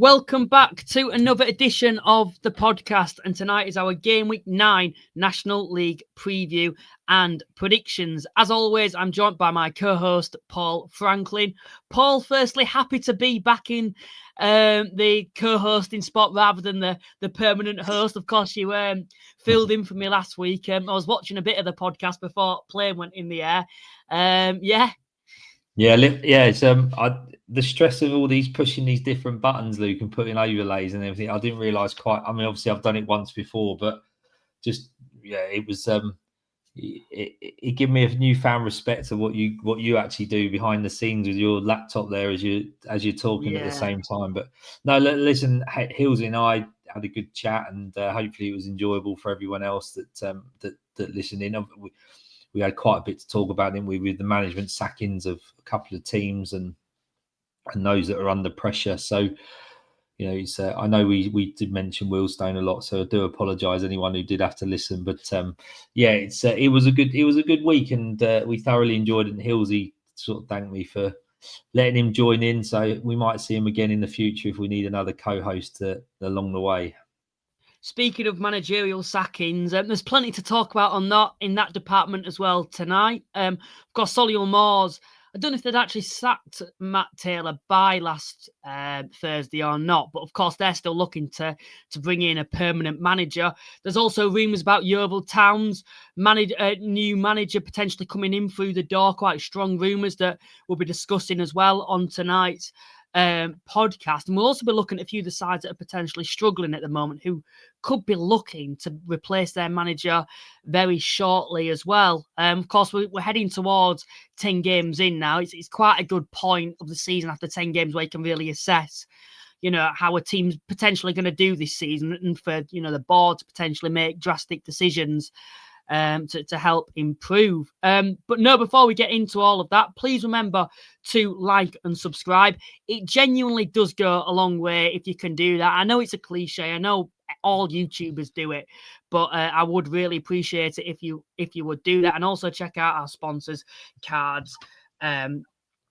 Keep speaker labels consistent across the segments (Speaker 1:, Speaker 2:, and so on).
Speaker 1: Welcome back to another edition of the podcast, and tonight is our Gameweek 9 National League preview and predictions. As always, I'm joined by my co-host, Paul Franklin. Paul, firstly, happy to be back in the co-hosting spot rather than the permanent host. Of course, you filled in for me last week. I was watching a bit of the podcast before plane went in the air.
Speaker 2: It's the stress of all these pushing these different buttons, Luke, and putting overlays and everything. I didn't realise quite. I mean, obviously I've done it once before, but it was it gave me a newfound respect of what you actually do behind the scenes with your laptop there as you're talking at the same time. But no, listen, Hills and I had a good chat, and hopefully it was enjoyable for everyone else that listened in. We had quite a bit to talk about, didn't we, with the management sackings of a couple of teams and those that are under pressure. So, it's I know we did mention Wealdstone a lot, so I do apologise anyone who did have to listen. But it was a good week, and we thoroughly enjoyed it. And Hillsy sort of thanked me for letting him join in, so we might see him again in the future if we need another co-host along the way.
Speaker 1: Speaking of managerial sackings, there's plenty to talk about in that department as well tonight. Of course, Solihull Moors, I don't know if they'd actually sacked Matt Taylor by last Thursday or not, but of course they're still looking to bring in a permanent manager. There's also rumours about Yeovil Town's new manager potentially coming in through the door, quite strong rumours that we'll be discussing as well on tonight's podcast. And we'll also be looking at a few of the sides that are potentially struggling at the moment who could be looking to replace their manager very shortly as well. Of course, we're heading towards 10 games in now. It's quite a good point of the season after 10 games where you can really assess how a team's potentially going to do this season, and for the board to potentially make drastic decisions to help improve. But no, before we get into all of that, please remember to like and subscribe. It genuinely does go a long way if you can do that. I know it's a cliche. I know all YouTubers do it, but I would really appreciate it if you would do that. And also check out our sponsors, Cards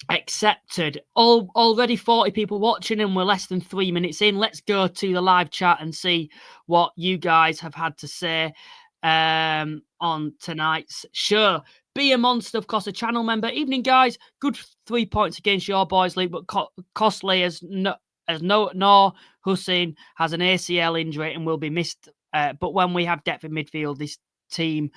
Speaker 1: Accepted. Already 40 people watching, and we're less than 3 minutes in. Let's go to the live chat and see what you guys have had to say on tonight's show. Be a Monster, of course, a channel member. Evening, guys. Good 3 points against your boys' league, but costly as Noor Hussein has an ACL injury and will be missed. But when we have depth in midfield, this team,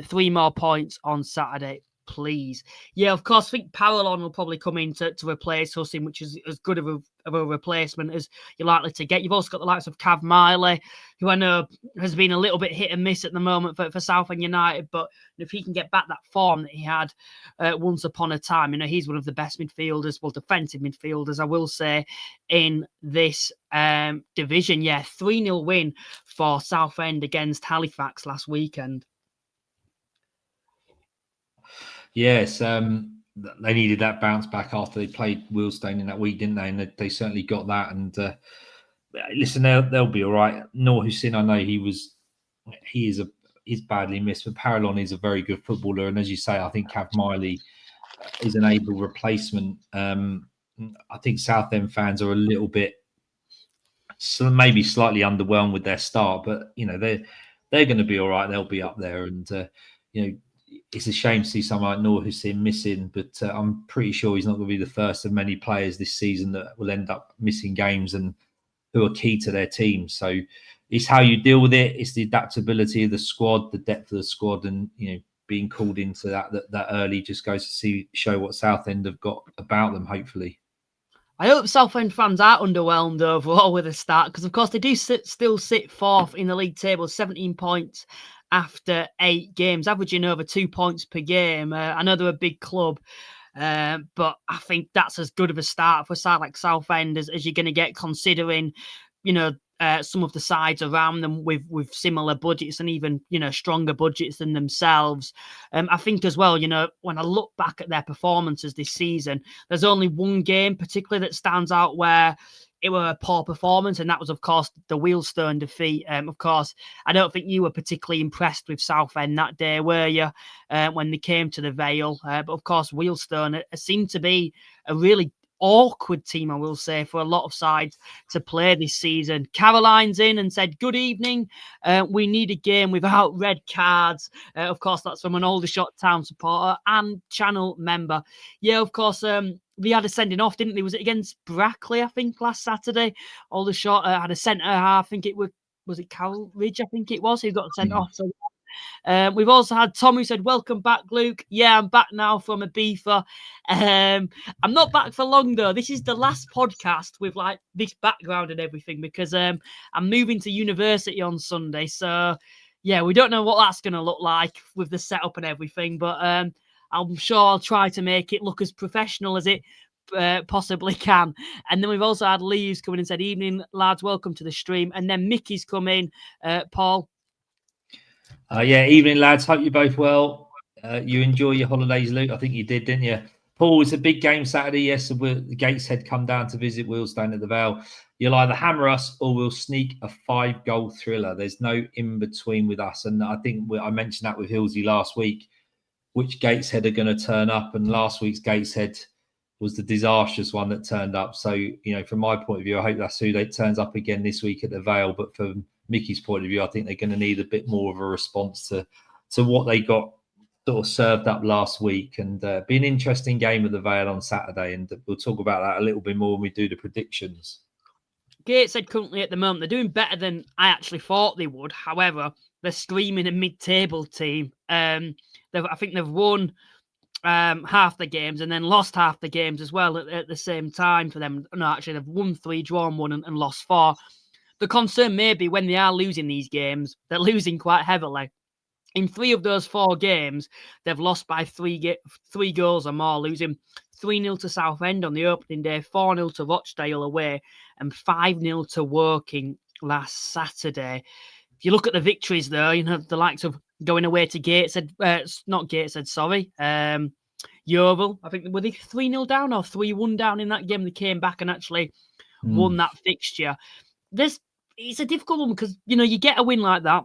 Speaker 1: 3 more points on Saturday, please. Yeah, of course, I think Parallon will probably come in to replace Hussein, which is as good of a replacement as you're likely to get. You've also got the likes of Cav Miley, who I know has been a little bit hit and miss at the moment for Southend United, but if he can get back that form that he had once upon a time, he's one of the best midfielders, defensive midfielders, I will say, in this division. Yeah, 3-0 win for Southend against Halifax last weekend.
Speaker 2: Yes, they needed that bounce back after they played Wealdstone in that week, didn't they? And they certainly got that. And listen, they'll be all right. Noor Hussein, I know he's badly missed, but Parallon is a very good footballer. And as you say, I think Cav Miley is an able replacement. I think Southend fans are a little bit, maybe slightly underwhelmed with their start, but they're going to be all right. They'll be up there, and it's a shame to see someone like Noor Hussein missing, but I'm pretty sure he's not going to be the first of many players this season that will end up missing games and who are key to their team. So it's how you deal with it. It's the adaptability of the squad, the depth of the squad, and being called into that early just goes to show what Southend have got about them, hopefully.
Speaker 1: I hope Southend fans are underwhelmed overall with the start, because of course they do still sit fourth in the league table, 17 points after 8 games, averaging over 2 points per game. I know they're a big club, but I think that's as good of a start for a side like Southend as you're going to get, considering, some of the sides around them with similar budgets and even, stronger budgets than themselves. I think as well, when I look back at their performances this season, there's only one game particularly that stands out where it were a poor performance, and that was, of course, the Wealdstone defeat. Of course, I don't think you were particularly impressed with Southend that day, were you, when they came to the Vale? But, of course, Wealdstone seemed to be a really awkward team, I will say, for a lot of sides to play this season. Caroline's in and said, good evening. We need a game without red cards. Of course, that's from an Aldershot Town supporter and channel member. Yeah, of course, they had a sending off, didn't they? Was it against Brackley, I think, last Saturday? Aldershot had a centre half. I think it was it Carol Ridge, I think it was, who got sent off. So we've also had Tom who said, welcome back, Luke. Yeah, I'm back now from Ibiza. I'm not back for long, though. This is the last podcast with like this background and everything because I'm moving to university on Sunday. So, yeah, we don't know what that's going to look like with the setup and everything. But I'm sure I'll try to make it look as professional as it possibly can. And then we've also had Lee who's come in and said, evening, lads, welcome to the stream. And then Mickey's come in. Paul.
Speaker 2: Yeah, evening, lads. Hope you're both well. You enjoy your holidays, Luke. I think you did, didn't you? Paul, it's a big game Saturday. Yes, the Gateshead come down to visit Wealdstone at the Vale. You'll either hammer us or we'll sneak a 5-goal thriller. There's no in between with us. And I think I mentioned that with Hillsey last week, which Gateshead are going to turn up. And last week's Gateshead was the disastrous one that turned up. So, from my point of view, I hope that's who they turns up again this week at the Vale. But from Mickey's point of view, I think they're going to need a bit more of a response to what they got sort of served up last week, and be an interesting game at the Vale on Saturday, and we'll talk about that a little bit more when we do the predictions.
Speaker 1: Gateshead currently at the moment, they're doing better than I actually thought they would. However, they're screaming a mid-table team. I think they've won half the games and then lost half the games as well at the same time for them. No, actually, they've won 3, drawn 1, and lost 4. The concern may be when they are losing these games, they're losing quite heavily. In 3 of those 4 games, they've lost by 3 goals or more, losing 3-0 to Southend on the opening day, 4-0 to Rochdale away, and 5-0 to Woking last Saturday. If you look at the victories, though, the likes of going away to Gateshead, not Gateshead, sorry, Yeovil. I think, were they 3-0 down or 3-1 down in that game? They came back and actually won that fixture. It's a difficult one because, you get a win like that,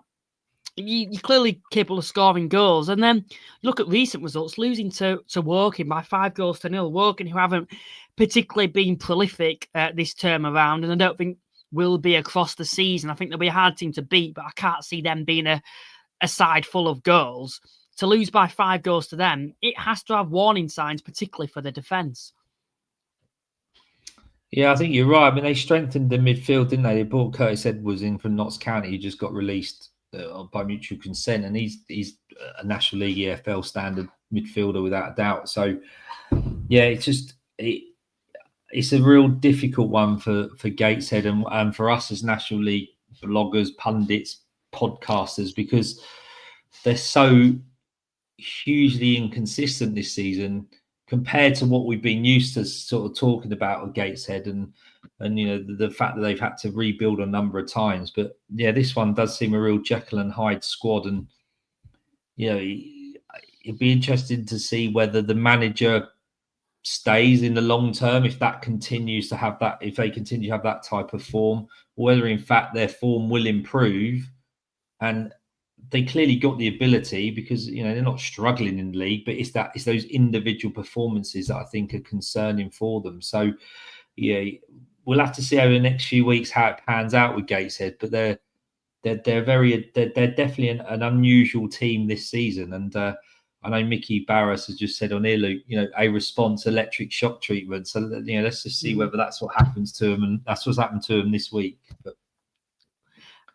Speaker 1: you're clearly capable of scoring goals. And then you look at recent results, losing to Woking by 5-0. Woking, who haven't particularly been prolific this term around, and I don't think will be across the season. I think they'll be a hard team to beat, but I can't see them being a side full of goals. To lose by 5 goals to them, it has to have warning signs, particularly for the defence.
Speaker 2: Yeah, I think you're right. I mean, they strengthened the midfield, didn't they? They brought Curtis Edwards in from Notts County, who just got released by mutual consent, and he's a National League EFL standard midfielder without a doubt. So, yeah, it's a real difficult one for Gateshead and for us as National League bloggers, pundits, podcasters, because they're so hugely inconsistent this season compared to what we've been used to sort of talking about at Gateshead and the fact that they've had to rebuild a number of times. But yeah, this one does seem a real Jekyll and Hyde squad, and it'd be interesting to see whether the manager stays in the long term, if that continues to have that, if they continue to have that type of form, or whether in fact their form will improve. And they clearly got the ability, because they're not struggling in the league, but it's those individual performances that I think are concerning for them. So yeah, we'll have to see over the next few weeks how it pans out with Gateshead, but they're definitely an unusual team this season. And I know Mickey Barras has just said on here, Luke, a response electric shock treatment. So let's just see whether that's what happens to them, and that's what's happened to them this week. But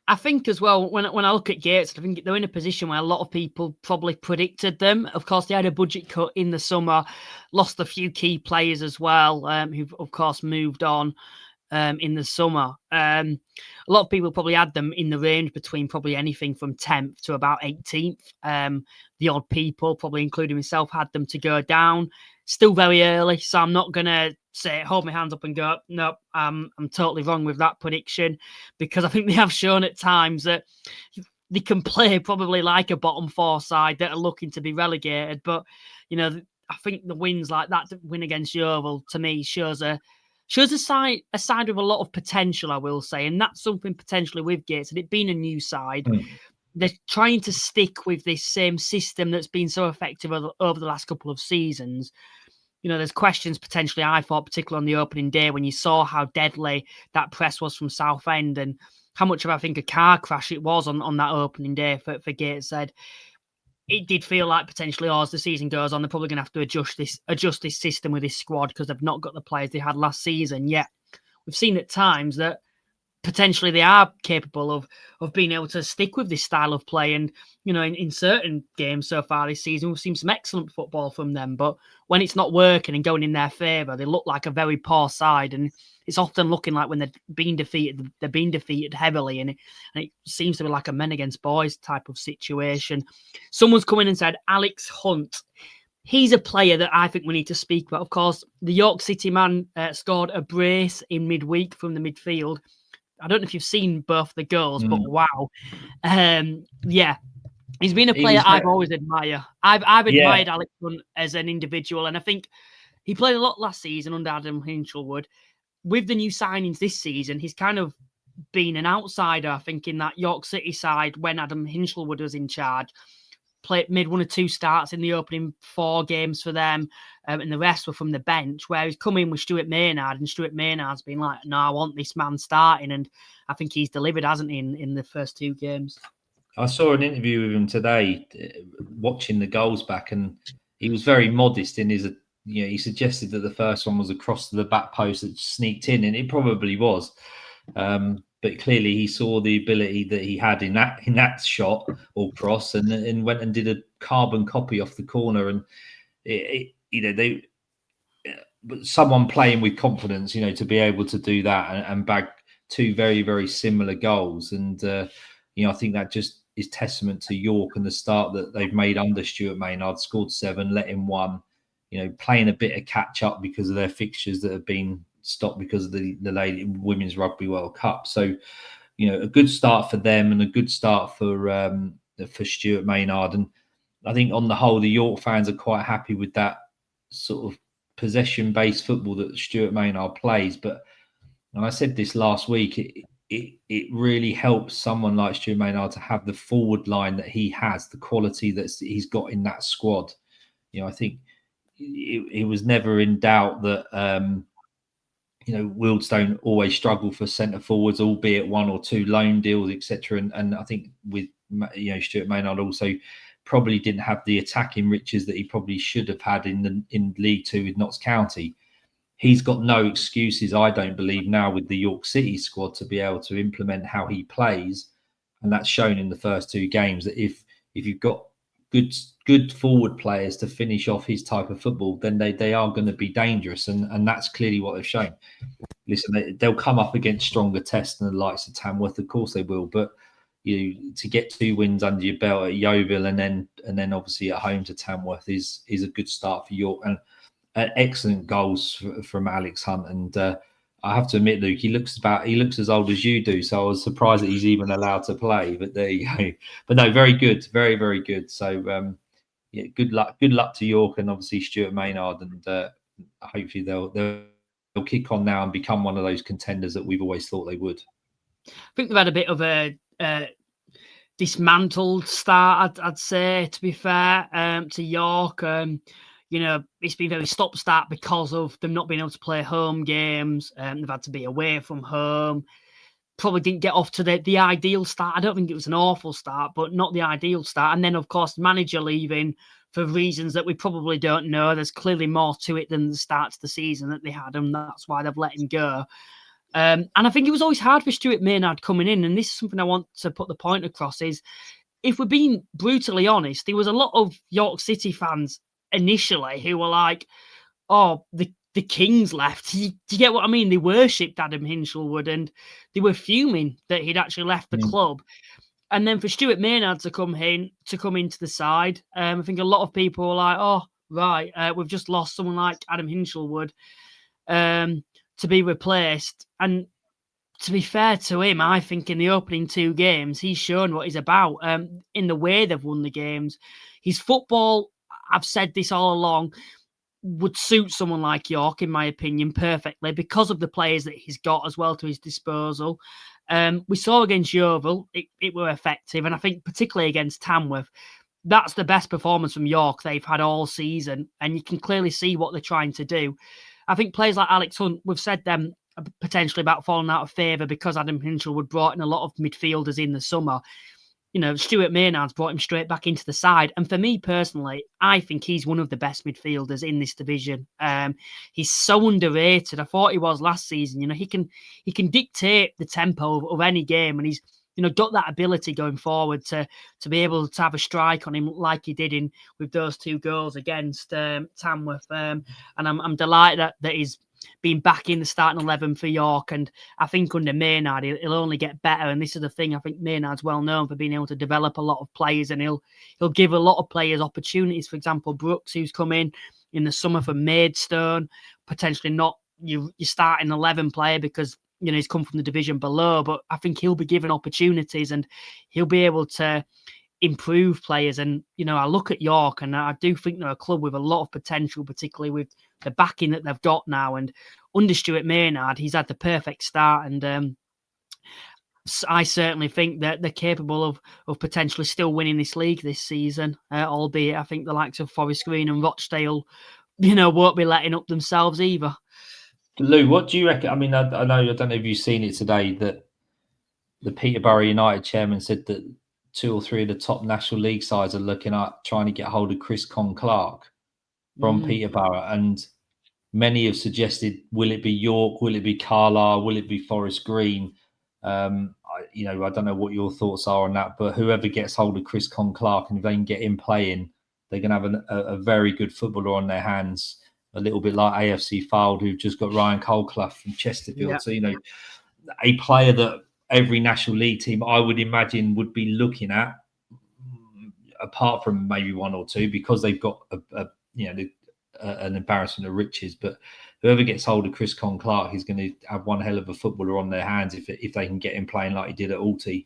Speaker 1: I think as well, when I look at Gates, I think they're in a position where a lot of people probably predicted them. Of course, they had a budget cut in the summer, lost a few key players as well, who've, of course, moved on in the summer. A lot of people probably had them in the range between probably anything from 10th to about 18th. The odd people, probably including myself, had them to go down. Still very early, so I'm not going to hold my hands up and go, nope, I'm totally wrong with that prediction, because I think they have shown at times that they can play probably like a bottom 4 side that are looking to be relegated. But, I think the wins like that win against Yeovil, to me, shows a side with a lot of potential, I will say. And that's something potentially with Gates, and it being a new side. They're trying to stick with this same system that's been so effective over the last couple of seasons. there's questions potentially, I thought, particularly on the opening day when you saw how deadly that press was from Southend and how much of, I think, a car crash it was on that opening day for Gateshead. It did feel like potentially, as the season goes on, they're probably going to have to adjust this system with this squad because they've not got the players they had last season. Yet we've seen at times that potentially they are capable of being able to stick with this style of play. And, in certain games so far this season, we've seen some excellent football from them. But when it's not working and going in their favour, they look like a very poor side. And it's often looking like when they're being defeated heavily. And it seems to be like a men against boys type of situation. Someone's come in and said, Alex Hunt. He's a player that I think we need to speak about. Of course, the York City man scored a brace in midweek from the midfield. I don't know if you've seen both the goals, but wow. Yeah, he's been a player I've always admired. I've admired Alex Hunt as an individual, and I think he played a lot last season under Adam Hinchelwood. With the new signings this season, he's kind of been an outsider, I think, in that York City side when Adam Hinchelwood was in charge. Made 1 or 2 starts in the opening 4 games for them, and the rest were from the bench, where he's come in with Stuart Maynard, and Stuart Maynard's been like, no, I want this man starting, and I think he's delivered, hasn't he, in the first 2 games.
Speaker 2: I saw an interview with him today, watching the goals back, and he was very modest in his, he suggested that the first one was across to the back post that sneaked in, and it probably was. But clearly he saw the ability that he had in that shot or cross, and went and did a carbon copy off the corner. And but someone playing with confidence, to be able to do that and bag 2 very, very similar goals. And I think that just is testament to York and the start that they've made under Stuart Maynard. Scored 7, let in 1. Playing a bit of catch up because of their fixtures that have been stopped because of the Women's Rugby World Cup. So, a good start for them and a good start for Stuart Maynard. And I think on the whole, the York fans are quite happy with that sort of possession-based football that Stuart Maynard plays. But, and I said this last week, it really helps someone like Stuart Maynard to have the forward line that he has, the quality that he's got in that squad. I think it was never in doubt that Wealdstone always struggle for centre forwards, albeit 1 or 2 loan deals, etc. And I think with Stuart Maynard also probably didn't have the attacking riches that he probably should have had in League 2 with Notts County. He's got no excuses, I don't believe, now with the York City squad to be able to implement how he plays, and that's shown in the first 2 games. That if you've got good forward players to finish off his type of football, then they are going to be dangerous, and that's clearly what they've shown. Listen, they'll come up against stronger tests than the likes of Tamworth, of course they will, but to get 2 wins under your belt at Yeovil and then obviously at home to Tamworth is a good start for York, and excellent goals from Alex Hunt. And I have to admit, Luke, he looks as old as you do, so I was surprised that he's even allowed to play. But there you go. But no, very good, very, very good. So good luck to York and obviously Stuart Maynard, and hopefully they'll kick on now and become one of those contenders that we've always thought they would.
Speaker 1: I think they've had a bit of a dismantled start, I'd say, to be fair, to York. It's been very stop-start because of them not being able to play home games. They've had to be away from home. Probably didn't get off to the ideal start. I don't think it was an awful start, but not the ideal start. And then, of course, the manager leaving for reasons that we probably don't know. There's clearly more to it than the start of the season that they had, and that's why they've let him go. And I think it was always hard for Stuart Maynard coming in, and this is something I want to put the point across, is if we're being brutally honest, there was a lot of York City fans initially who were like, oh, the Kings left. Do you get what I mean? They worshipped Adam Hinchelwood and they were fuming that he'd actually left the club. And then for Stuart Maynard to come into the side, I think a lot of people were like, oh, right, we've just lost someone like Adam Hinchelwood to be replaced. And to be fair to him, I think in the opening 2 games, he's shown what he's about in the way they've won the games. His football, I've said this all along, would suit someone like York, in my opinion, perfectly because of the players that he's got as well to his disposal. We saw against Yeovil, it were effective. And I think particularly against Tamworth, that's the best performance from York they've had all season, and you can clearly see what they're trying to do. I think players like Alex Hunt, we've said them potentially about falling out of favour because Adam Hinchelwood brought in a lot of midfielders in the summer. Stuart Maynard's brought him straight back into the side. And for me personally, I think he's one of the best midfielders in this division. He's so underrated. I thought he was last season. He can dictate the tempo of any game, and he's got that ability going forward to be able to have a strike on him like he did with those 2 goals against Tamworth. And I'm delighted that he's been back in the starting 11 for York, and I think under Maynard he'll only get better. And this is the thing, I think Maynard's well known for being able to develop a lot of players, and he'll give a lot of players opportunities. For example, Brooks, who's come in the summer from Maidstone, potentially not your starting 11 player because he's come from the division below, but I think he'll be given opportunities and he'll be able to improve players. And I look at York and I do think they're a club with a lot of potential, particularly with the backing that they've got now. And under Stuart Maynard, he's had the perfect start, and I certainly think that they're capable of potentially still winning this league this season, albeit I think the likes of Forest Green and Rochdale won't be letting up themselves either.
Speaker 2: Lou, what do you reckon? I mean, I don't know if you've seen it today, that the Peterborough United chairman said that 2 or 3 of the top National League sides are looking at trying to get hold of Chris Con-Clark from Peterborough, and many have suggested, will it be York, will it be Carlisle, will it be Forest Green? I don't know what your thoughts are on that, but whoever gets hold of Chris Con-Clark, and if they can get him playing, they're going to have a very good footballer on their hands, a little bit like AFC Fylde, who've just got Ryan Colclough from Chesterfield. Yeah. So, a player that every National League team, I would imagine, would be looking at, apart from maybe 1 or 2, because they've got an embarrassment of riches. But whoever gets hold of Chris Con-Clark is going to have one hell of a footballer on their hands if they can get him playing like he did at Alty.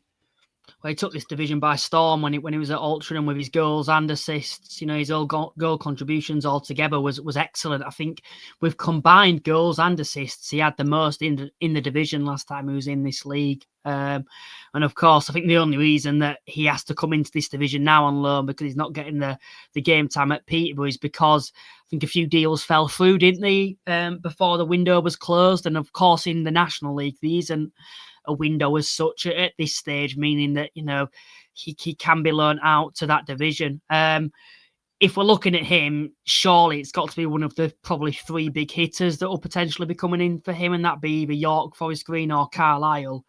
Speaker 1: Well, he took this division by storm when he was at Altrincham with his goals and assists. His all goal contributions altogether was excellent. I think with combined goals and assists, he had the most in the division last time he was in this league. And of course, I think the only reason that he has to come into this division now on loan because he's not getting the game time at Peterborough is because I think a few deals fell through, didn't they, before the window was closed. And of course, in the National League, there isn't a window as such at this stage, meaning that, he can be loaned out to that division. If we're looking at him, surely it's got to be one of the probably 3 big hitters that will potentially be coming in for him, and that be either York, Forest Green or Carlisle.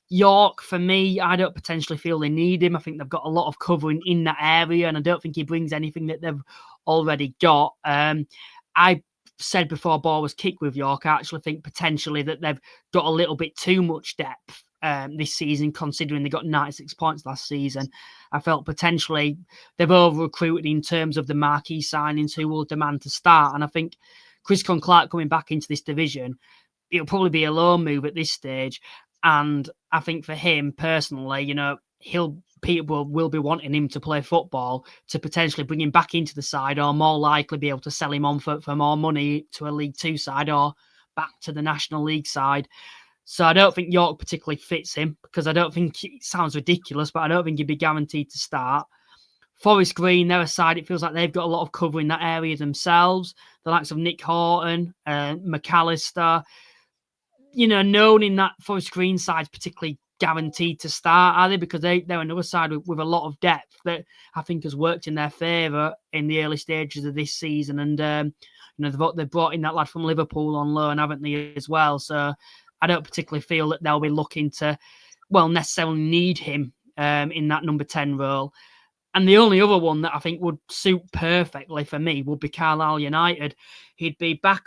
Speaker 1: York, for me, I don't potentially feel they need him. I think they've got a lot of covering in that area, and I don't think he brings anything that they've already got. I said before ball was kicked with York, I actually think potentially that they've got a little bit too much depth this season, considering they got 96 points last season. I felt potentially they've over-recruited in terms of the marquee signings who will demand to start. And I think Chris Con-Clark coming back into this division, it'll probably be a loan move at this stage. And I think for him personally, Peterborough will be wanting him to play football to potentially bring him back into the side, or more likely be able to sell him on for more money to a League Two side or back to the National League side. So I don't think York particularly fits him, because I don't think, it sounds ridiculous, but I don't think he'd be guaranteed to start. Forest Green, they're a side, it feels like they've got a lot of cover in that area themselves. The likes of Nick Horton, McAllister, known in that Forest Green side, particularly guaranteed to start, are they? Because they're another side with a lot of depth that I think has worked in their favour in the early stages of this season. And they've brought in that lad from Liverpool on loan, haven't they, as well? So I don't particularly feel that they'll be looking to, necessarily need him in that number 10 role. And the only other one that I think would suit perfectly for me would be Carlisle United. He'd be back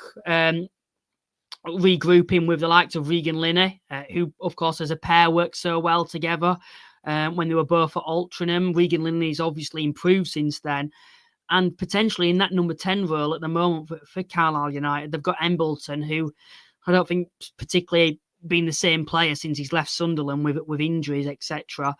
Speaker 1: regrouping with the likes of Regan Linney, who, of course, as a pair worked so well together when they were both at Altrincham. Regan Linney's obviously improved since then. And potentially in that number 10 role at the moment for Carlisle United, they've got Embleton, who I don't think particularly been the same player since he's left Sunderland with injuries, etc.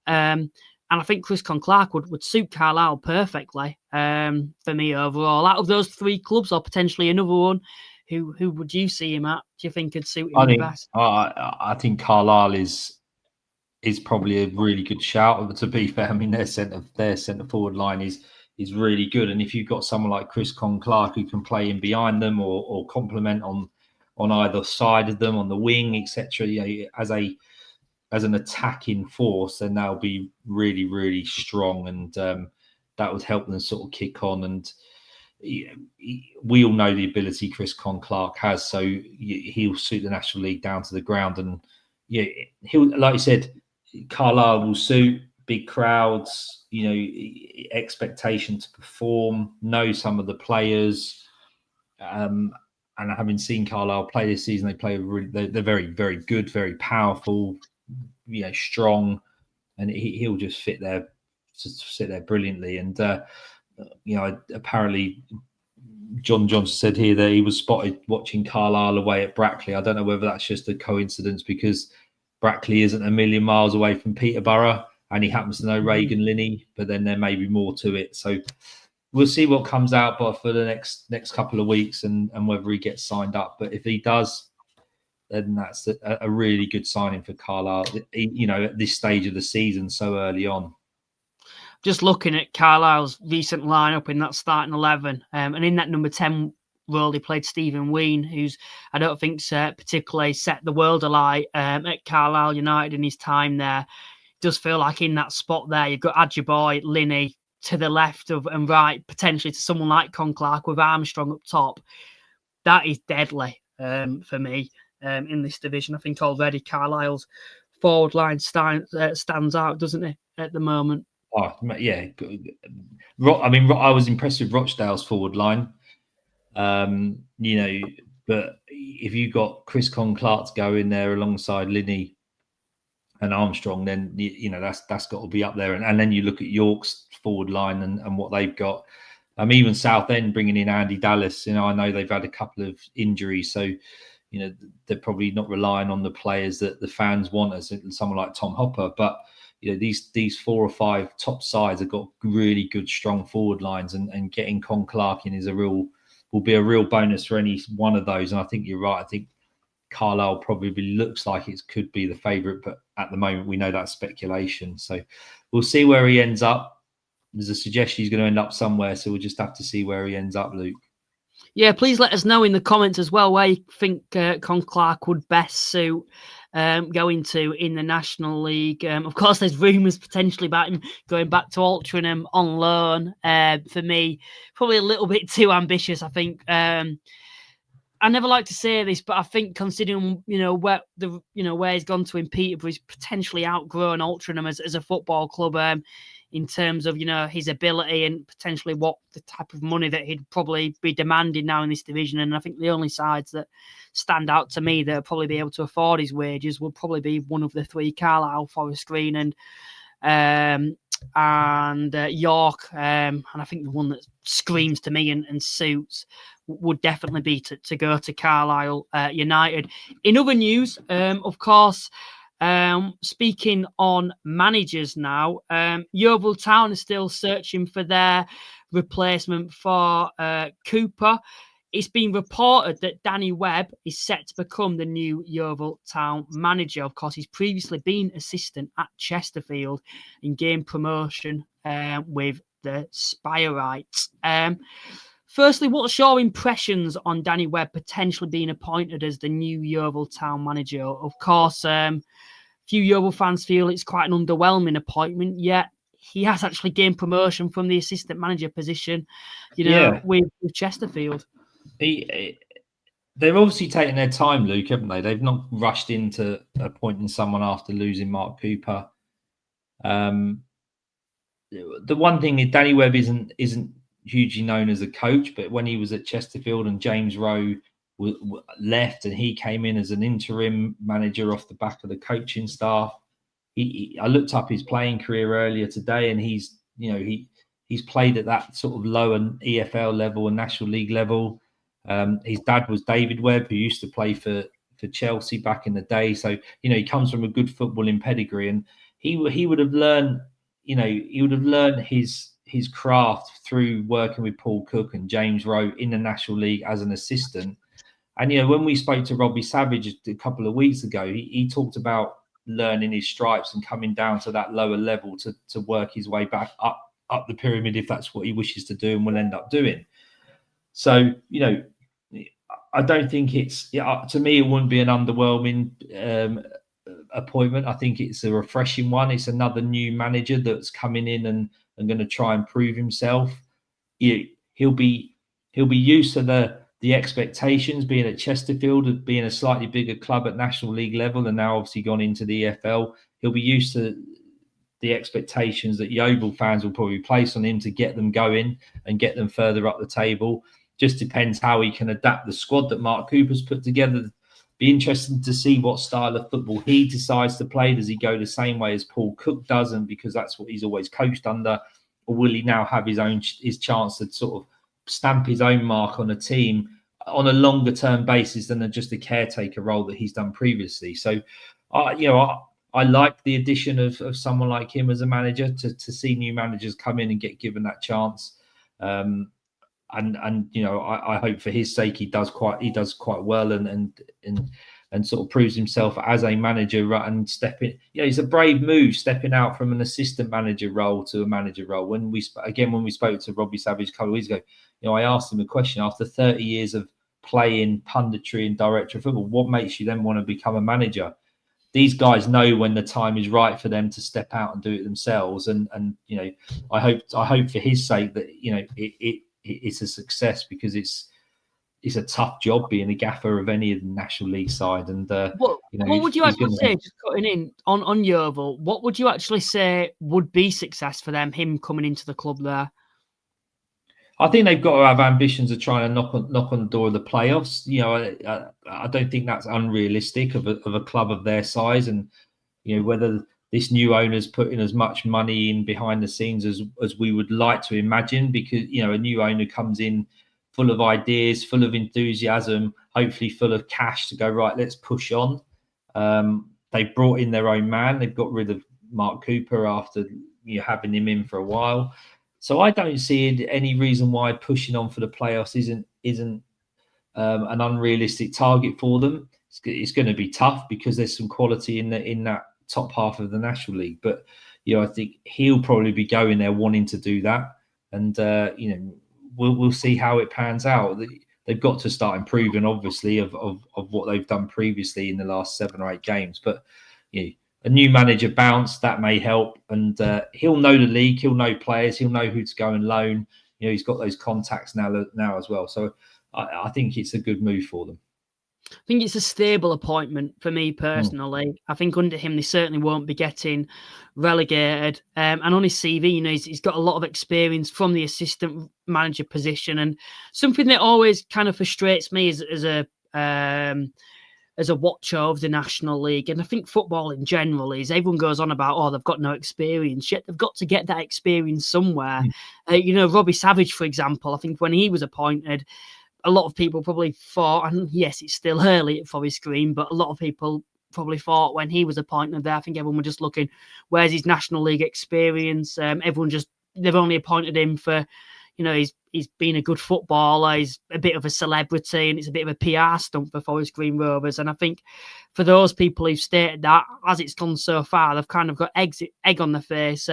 Speaker 1: And I think Chris Con-Clark would suit Carlisle perfectly for me overall. Out of those 3 clubs, or potentially another one, who would you see him at? Do you think could suit him the best?
Speaker 2: I think Carlisle is is probably a really good shout. To be fair, I mean their centre forward line is really good, and if you've got someone like Chris Clark who can play in behind them or complement on either side of them on the wing, etc., you know, as an attacking force, then they'll be really, really strong, and that would help them sort of kick on. And we all know the ability Chris Clark has, so he'll suit the National League down to the ground. And yeah, he'll, like you said, Carlisle will suit big crowds, you know, expectation to perform, know some of the players. And having seen Carlisle play this season, they're very, very good, very powerful, you know, strong, and he'll just sit there brilliantly. And you know, apparently John Johnson said here that he was spotted watching Carlisle away at Brackley. I don't know whether that's just a coincidence because Brackley isn't a million miles away from Peterborough, and he happens to know Regan Linney, but then there may be more to it. So we'll see what comes out for the next couple of weeks and whether he gets signed up. But if he does, then that's a really good signing for Carlisle, you know, at this stage of the season so early on.
Speaker 1: Just looking at Carlisle's recent lineup in that starting 11, and in that number 10 role, he played Stephen Ween, who's I don't think particularly set the world alight at Carlisle United in his time there. It does feel like in that spot there, you've got Adjaboy, Linney to the left of and right, potentially to someone like Clark with Armstrong up top. That is deadly for me in this division. I think already Carlisle's forward line stands out, doesn't it, at the moment?
Speaker 2: Oh, yeah. I mean, I was impressed with Rochdale's forward line. You know, but if you got Chris Clark going there alongside Linney and Armstrong, then you know that's got to be up there. And then you look at York's forward line and what they've got. Even Southend bringing in Andy Dallas. You know, I know they've had a couple of injuries, so you know they're probably not relying on the players that the fans want, as someone like Tom Hopper, but. You know, these 4 or 5 top sides have got really good, strong forward lines, and getting Clark in will be a real bonus for any one of those. And I think you're right. I think Carlisle probably looks like it could be the favourite, but at the moment we know that's speculation. So we'll see where he ends up. There's a suggestion he's going to end up somewhere, so we'll just have to see where he ends up, Luke.
Speaker 1: Yeah, please let us know in the comments as well where you think Clark would best suit going to in the National League. Of course, there's rumours potentially about him going back to Altrincham on loan. For me, probably a little bit too ambitious, I think. I never like to say this, but I think considering where he's gone to in Peterborough, he's potentially outgrown Altrincham as a football club. In terms of, his ability and potentially what the type of money that he'd probably be demanding now in this division. And I think the only sides that stand out to me that will probably be able to afford his wages will probably be one of the 3, Carlisle, Forest Green and York. And I think the one that screams to me and suits would definitely be to go to Carlisle United. In other news, of course, speaking on managers now, Yeovil Town is still searching for their replacement for Cooper. It's been reported that Danny Webb is set to become the new Yeovil Town manager. Of course, he's previously been assistant at Chesterfield and gained promotion with the Spireites. Firstly, what's your impressions on Danny Webb potentially being appointed as the new Yeovil Town manager? Of course, few Yeovil fans feel it's quite an underwhelming appointment, yet he has actually gained promotion from the assistant manager position, with Chesterfield.
Speaker 2: They've obviously taken their time, Luke, haven't they? They've not rushed into appointing someone after losing Mark Cooper. The one thing is Danny Webb isn't hugely known as a coach, but when he was at Chesterfield and James Rowe left and he came in as an interim manager off the back of the coaching staff, I looked up his playing career earlier today, and he's played at that sort of lower EFL level and National League level. His dad was David Webb, who used to play for Chelsea back in the day. So, he comes from a good footballing pedigree, and he would have learned, his craft through working with Paul Cook and James Rowe in the National League as an assistant. And, when we spoke to Robbie Savage a couple of weeks ago, he talked about learning his stripes and coming down to that lower level to work his way back up the pyramid if that's what he wishes to do and will end up doing. So, I don't think to me, it wouldn't be an underwhelming appointment. I think it's a refreshing one. It's another new manager that's coming in and going to try and prove himself. He'll be used to the expectations, being at Chesterfield, being a slightly bigger club at National League level, and now obviously gone into the EFL. He'll be used to the expectations that Yeovil fans will probably place on him to get them going and get them further up the table. Just depends how he can adapt the squad that Mark Cooper's put together. Be interesting to see what style of football he decides to play. Does he go the same way as Paul Cook does, and because that's what he's always coached under, or will he now have his chance to sort of stamp his own mark on a team on a longer term basis than just a caretaker role that he's done previously? So, I like the addition of someone like him as a manager to see new managers come in and get given that chance. And I hope for his sake he does quite well and sort of proves himself as a manager and stepping. It's a brave move stepping out from an assistant manager role to a manager role. When we spoke to Robbie Savage a couple of weeks ago, I asked him a question after 30 years of playing, punditry, and director of football, what makes you then want to become a manager? These guys know when the time is right for them to step out and do it themselves. And I hope for his sake that it's a success, because it's a tough job being a gaffer of any of the National League side. And
Speaker 1: what would you actually say, just cutting in on Yeovil, what would you actually say would be success for them, him coming into the club there?
Speaker 2: I think they've got to have ambitions of trying to knock on the door of the playoffs. I don't think that's unrealistic of a club of their size, and whether this new owner's putting as much money in behind the scenes as we would like to imagine, because a new owner comes in full of ideas, full of enthusiasm, hopefully full of cash to go, right, let's push on. They brought in their own man. They've got rid of Mark Cooper after having him in for a while. So I don't see any reason why pushing on for the playoffs isn't an unrealistic target for them. It's going to be tough because there's some quality in that top half of the National League. But I think he'll probably be going there wanting to do that, and we'll see how it pans out. They've got to start improving, obviously, of what they've done previously in the last 7 or 8 games. But a new manager bounce, that may help, and he'll know the league, he'll know players, he'll know who to go and loan. He's got those contacts now as well. So I think it's a good move for them.
Speaker 1: I think it's a stable appointment for me personally. I think under him, they certainly won't be getting relegated. And on his CV, he's got a lot of experience from the assistant manager position. And something that always kind of frustrates me as a watcher of the National League, and I think football in general, is everyone goes on about, they've got no experience, yet they've got to get that experience somewhere. Robbie Savage, for example, I think when he was appointed, a lot of people probably thought, and yes, it's still early at Forest Green, but a lot of people probably thought when he was appointed there, I think everyone were just looking, where's his National League experience? They've only appointed him for, he's been a good footballer, he's a bit of a celebrity, and it's a bit of a PR stunt for Forest Green Rovers. And I think for those people who've stated that, as it's gone so far, they've kind of got egg on the face.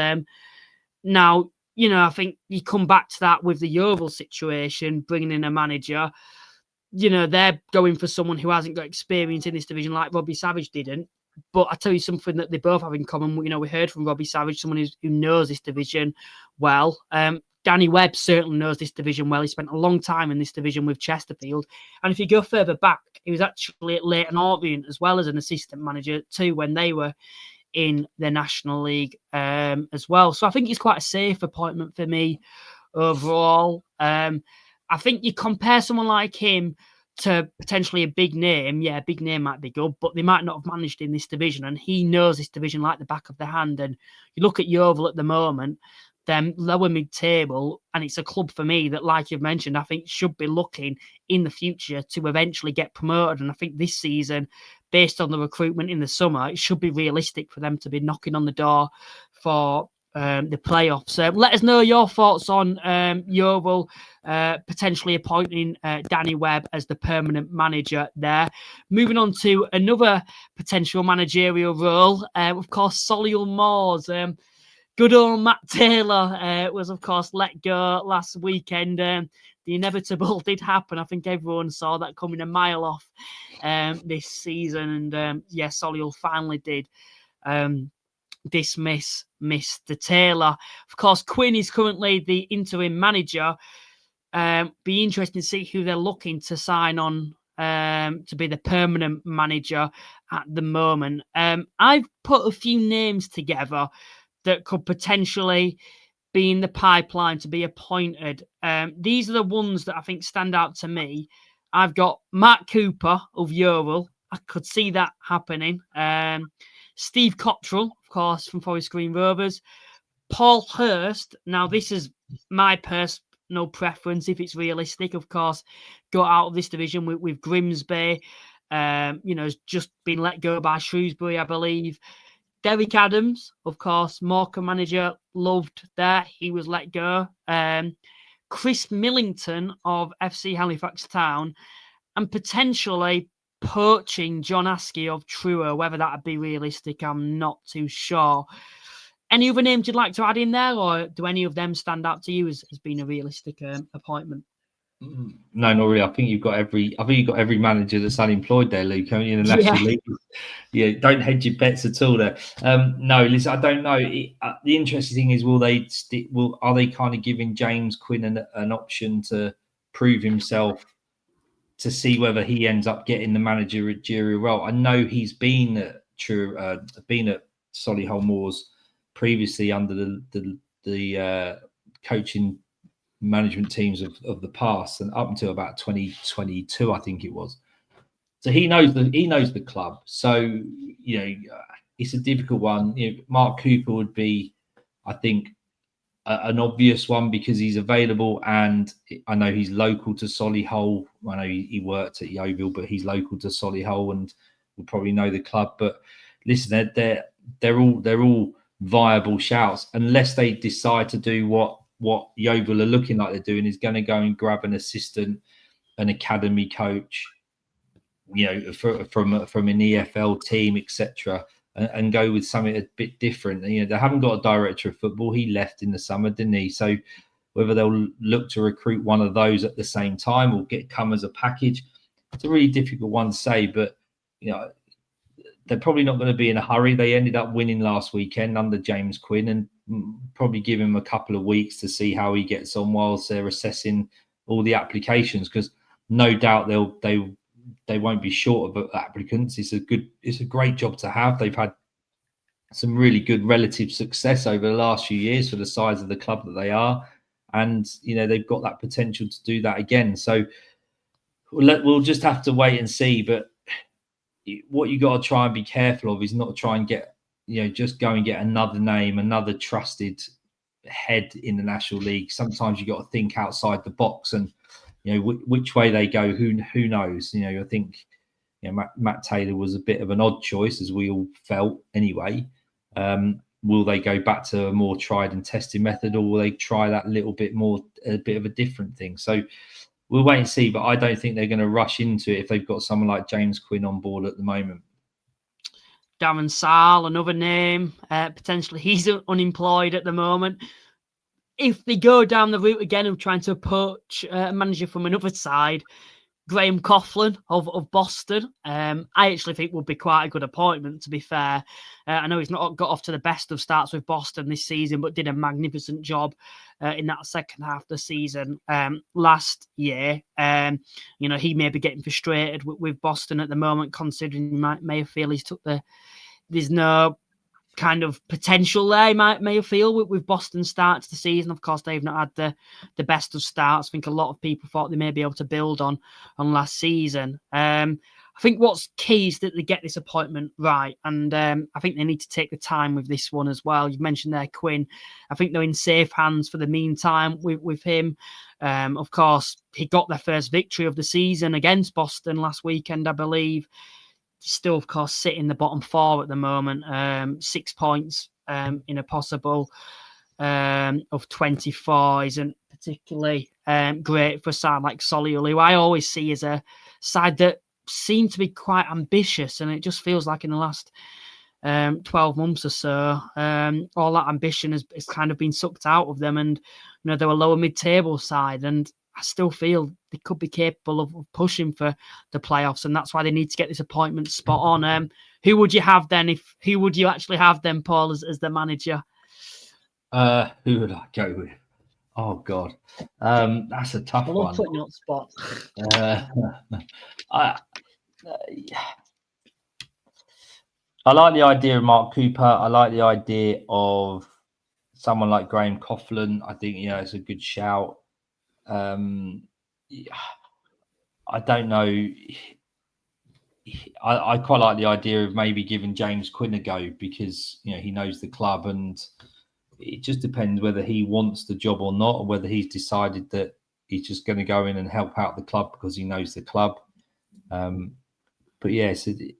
Speaker 1: Now, I think you come back to that with the Yeovil situation, bringing in a manager. They're going for someone who hasn't got experience in this division like Robbie Savage didn't. But I tell you something that they both have in common. We heard from Robbie Savage, someone who knows this division well. Danny Webb certainly knows this division well. He spent a long time in this division with Chesterfield. And if you go further back, he was actually at Leyton Orient as well as an assistant manager too when they were in the National League as well. So I think it's quite a safe appointment for me overall. I think you compare someone like him to potentially a big name. Yeah, a big name might be good, but they might not have managed in this division. And he knows this division like the back of the hand. And you look at Yeovil at the moment, them lower mid-table, and it's a club for me that, like you've mentioned, I think should be looking in the future to eventually get promoted. And I think this season, based on the recruitment in the summer, it should be realistic for them to be knocking on the door for the playoffs. Let us know your thoughts on Yeovil potentially appointing Danny Webb as the permanent manager there. Moving on to another potential managerial role, of course, Solihull Moors. Good old Matt Taylor was, of course, let go last weekend. The inevitable did happen. I think everyone saw that coming a mile off this season. And Solihull finally did dismiss Mr. Taylor. Of course, Quinn is currently the interim manager. Be interesting to see who they're looking to sign on to be the permanent manager at the moment. I've put a few names together that could potentially be in the pipeline to be appointed. These are the ones that I think stand out to me. I've got Mark Cooper of Yeovil. I could see that happening. Steve Cottrell, of course, from Forest Green Rovers. Paul Hurst. Now, this is my personal preference, if it's realistic. Of course, got out of this division with Grimsby. Has just been let go by Shrewsbury, I believe. Derek Adams, of course, Morecambe manager, loved there. He was let go. Chris Millington of FC Halifax Town, and potentially poaching John Askey of Truro. Whether that would be realistic, I'm not too sure. Any other names you'd like to add in there, or do any of them stand out to you as being a realistic appointment?
Speaker 2: No, not really. I think you've got every manager that's unemployed there, Luke. Only in the National League. Yeah, don't hedge your bets at all there. No, listen, I don't know. The interesting thing is, are they kind of giving James Quinn an option to prove himself, to see whether he ends up getting the managerial role? I know he's been at Solihull Moors previously under the coaching management teams of the past, and up until about 2022, I think it was. So he knows the club. So it's a difficult one. Mark Cooper would be, I think, an obvious one because he's available, and I know he's local to Solihull. I know he worked at Yeovil, but he's local to Solihull and will probably know the club. But listen, they're all viable shouts, unless they decide to do what Yeovil are looking like they're doing, is going to go and grab an assistant, an academy coach, from an EFL team, etc., and go with something a bit different. They haven't got a director of football. He left in the summer, didn't he? So whether they'll look to recruit one of those at the same time or come as a package, it's a really difficult one to say. But they're probably not going to be in a hurry. They ended up winning last weekend under James Quinn, and probably give him a couple of weeks to see how he gets on whilst they're assessing all the applications, because no doubt they won't be short of applicants. It's a great job to have. They've had some really good relative success over the last few years for the size of the club that they are, and they've got that potential to do that again. So we'll just have to wait and see. But what you got to try and be careful of is not try and get just go and get another name, another trusted head in the National League. Sometimes you got to think outside the box, and which way they go, who knows? I think Matt Taylor was a bit of an odd choice, as we all felt anyway. Will they go back to a more tried and tested method, or will they try that a bit of a different thing? So we'll wait and see. But I don't think they're going to rush into it if they've got someone like James Quinn on board at the moment.
Speaker 1: Darren Sarl, another name. Potentially he's unemployed at the moment. If they go down the route again of trying to poach a manager from another side, Graham Coughlin of Boston, I actually think would be quite a good appointment, to be fair. I know he's not got off to the best of starts with Boston this season, but did a magnificent job in that second half of the season last year. He may be getting frustrated with Boston at the moment, considering he may feel there's no kind of potential there, may feel with Boston start to the season. Of course, they've not had the best of starts. I think a lot of people thought they may be able to build on last season. I think what's key is that they get this appointment right, and I think they need to take the time with this one as well. You've mentioned there Quinn. I think they're in safe hands for the meantime with him. Of course, he got their first victory of the season against Boston last weekend, I believe. Still, of course, sit in the bottom four at the moment, 6 points in a possible of 24 isn't particularly great for a side like Solihull, who I always see as a side that seem to be quite ambitious, and it just feels like in the last 12 months or so, all that ambition has kind of been sucked out of them, and they're a lower mid-table side, and I still feel they could be capable of pushing for the playoffs, and that's why they need to get this appointment spot on. Who would you have then? Who would you actually have then, Paul, as the manager?
Speaker 2: Who would I go with? Oh God, that's a tough one.
Speaker 1: Putting you on spot.
Speaker 2: I like the idea of Mark Cooper. I like the idea of someone like Graham Coughlin. I think it's a good shout. I don't know. I quite like the idea of maybe giving James Quinn a go, because he knows the club, and it just depends whether he wants the job or not, or whether he's decided that he's just going to go in and help out the club because he knows the club. But yes, it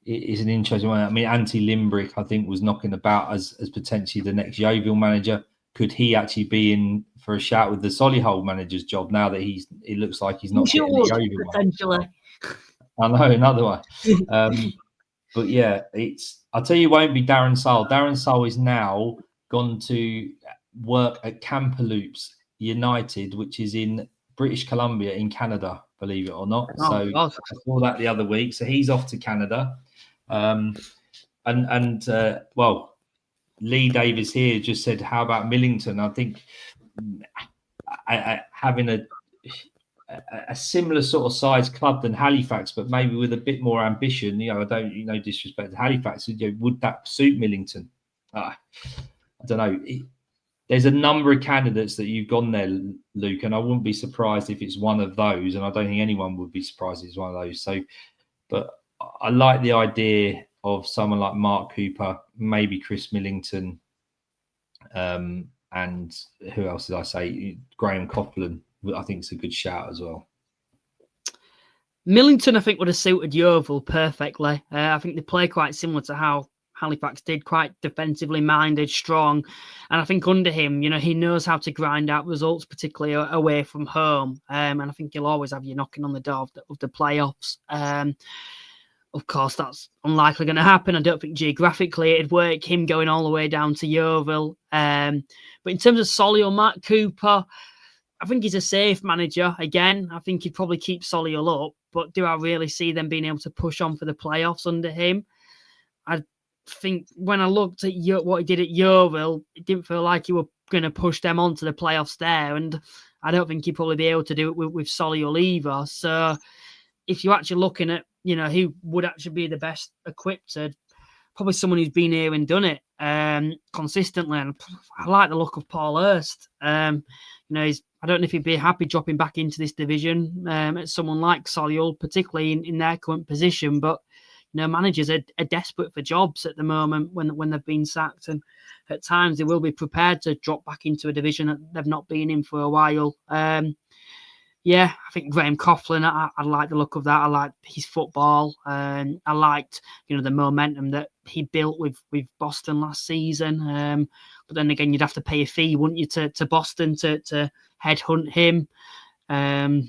Speaker 2: is an interesting one. I mean, Antti Limbrick, I think, was knocking about as potentially the next Yeovil manager. Could he actually be in for a shout with the Solihull manager's job now that it looks like he's not getting the Yeovil
Speaker 1: potentially
Speaker 2: one? I know, another one. But yeah, I'll tell you, it won't be Darren Saul. Darren Saul is now gone to work at Kamperloops United, which is in British Columbia in Canada, believe it or not. I saw that the other week. So he's off to Canada. Well, Lee Davis here just said, how about Millington? I think having a similar sort of size club than Halifax, but maybe with a bit more ambition. I don't, disrespect to Halifax. Would that suit Millington? I don't know. There's a number of candidates that you've gone there, Luke, and I wouldn't be surprised if it's one of those. And I don't think anyone would be surprised if it's one of those. So, but I like the idea of someone like Mark Cooper, maybe Chris Millington, and who else did I say? Graham Coughlin. I think it's a good shout as well.
Speaker 1: Millington, I think, would have suited Yeovil perfectly. I think they play quite similar to how Halifax did, quite defensively minded, strong. And I think under him, he knows how to grind out results, particularly away from home. And I think he'll always have you knocking on the door of the playoffs. Of course, that's unlikely going to happen. I don't think geographically it'd work, him going all the way down to Yeovil. But in terms of Solihull, Mark Cooper, I think he's a safe manager. Again, I think he'd probably keep Solihull up, but do I really see them being able to push on for the playoffs under him? I think when I looked at what he did at Yeovil, it didn't feel like he were going to push them onto the playoffs there, and I don't think he'd probably be able to do it with Solihull either. So if you're actually looking at, who would actually be the best equipped, probably someone who's been here and done it consistently. And I like the look of Paul Hurst. I don't know if he'd be happy dropping back into this division at someone like Solihull, particularly in their current position. But managers are desperate for jobs at the moment when they've been sacked, and at times they will be prepared to drop back into a division that they've not been in for a while. I think Graham Coughlin, I like the look of that. I like his football. I liked, the momentum that he built with Boston last season. But then again, you'd have to pay a fee, wouldn't you, to Boston to headhunt him. I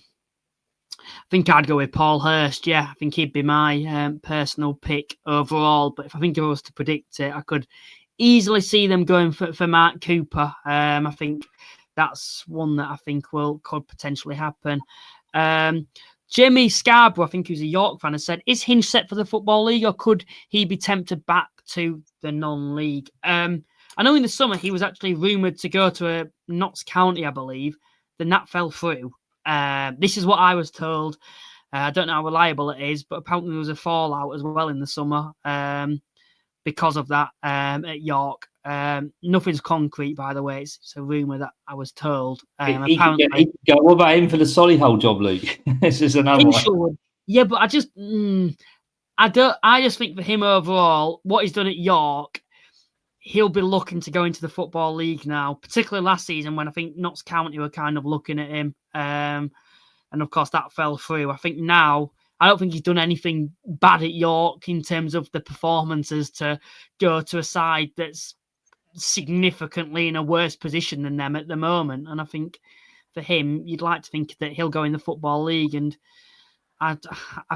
Speaker 1: think I'd go with Paul Hurst. Yeah, I think he'd be my personal pick overall. But if I was to predict it, I could easily see them going for Mark Cooper. I think that's one that I think could potentially happen. Jamie Scarborough, I think who's a York fan, has said, is Hinge set for the Football League, or could he be tempted back to the non-league? I know in the summer he was actually rumoured to go to Notts County, I believe. Then that fell through. This is what I was told. I don't know how reliable it is, but apparently there was a fallout as well in the summer because of that at York. Nothing's concrete, by the way. It's a rumour that I was told.
Speaker 2: Apparently, what about him for the Solihull job, Luke? This is another one.
Speaker 1: Yeah, but I just think for him overall, what he's done at York, he'll be looking to go into the Football League now, particularly last season when I think Notts County were kind of looking at him. And of course, that fell through. I think now, I don't think he's done anything bad at York in terms of the performances to go to a side that's significantly in a worse position than them at the moment. And I think for him, you'd like to think that he'll go in the Football League, and I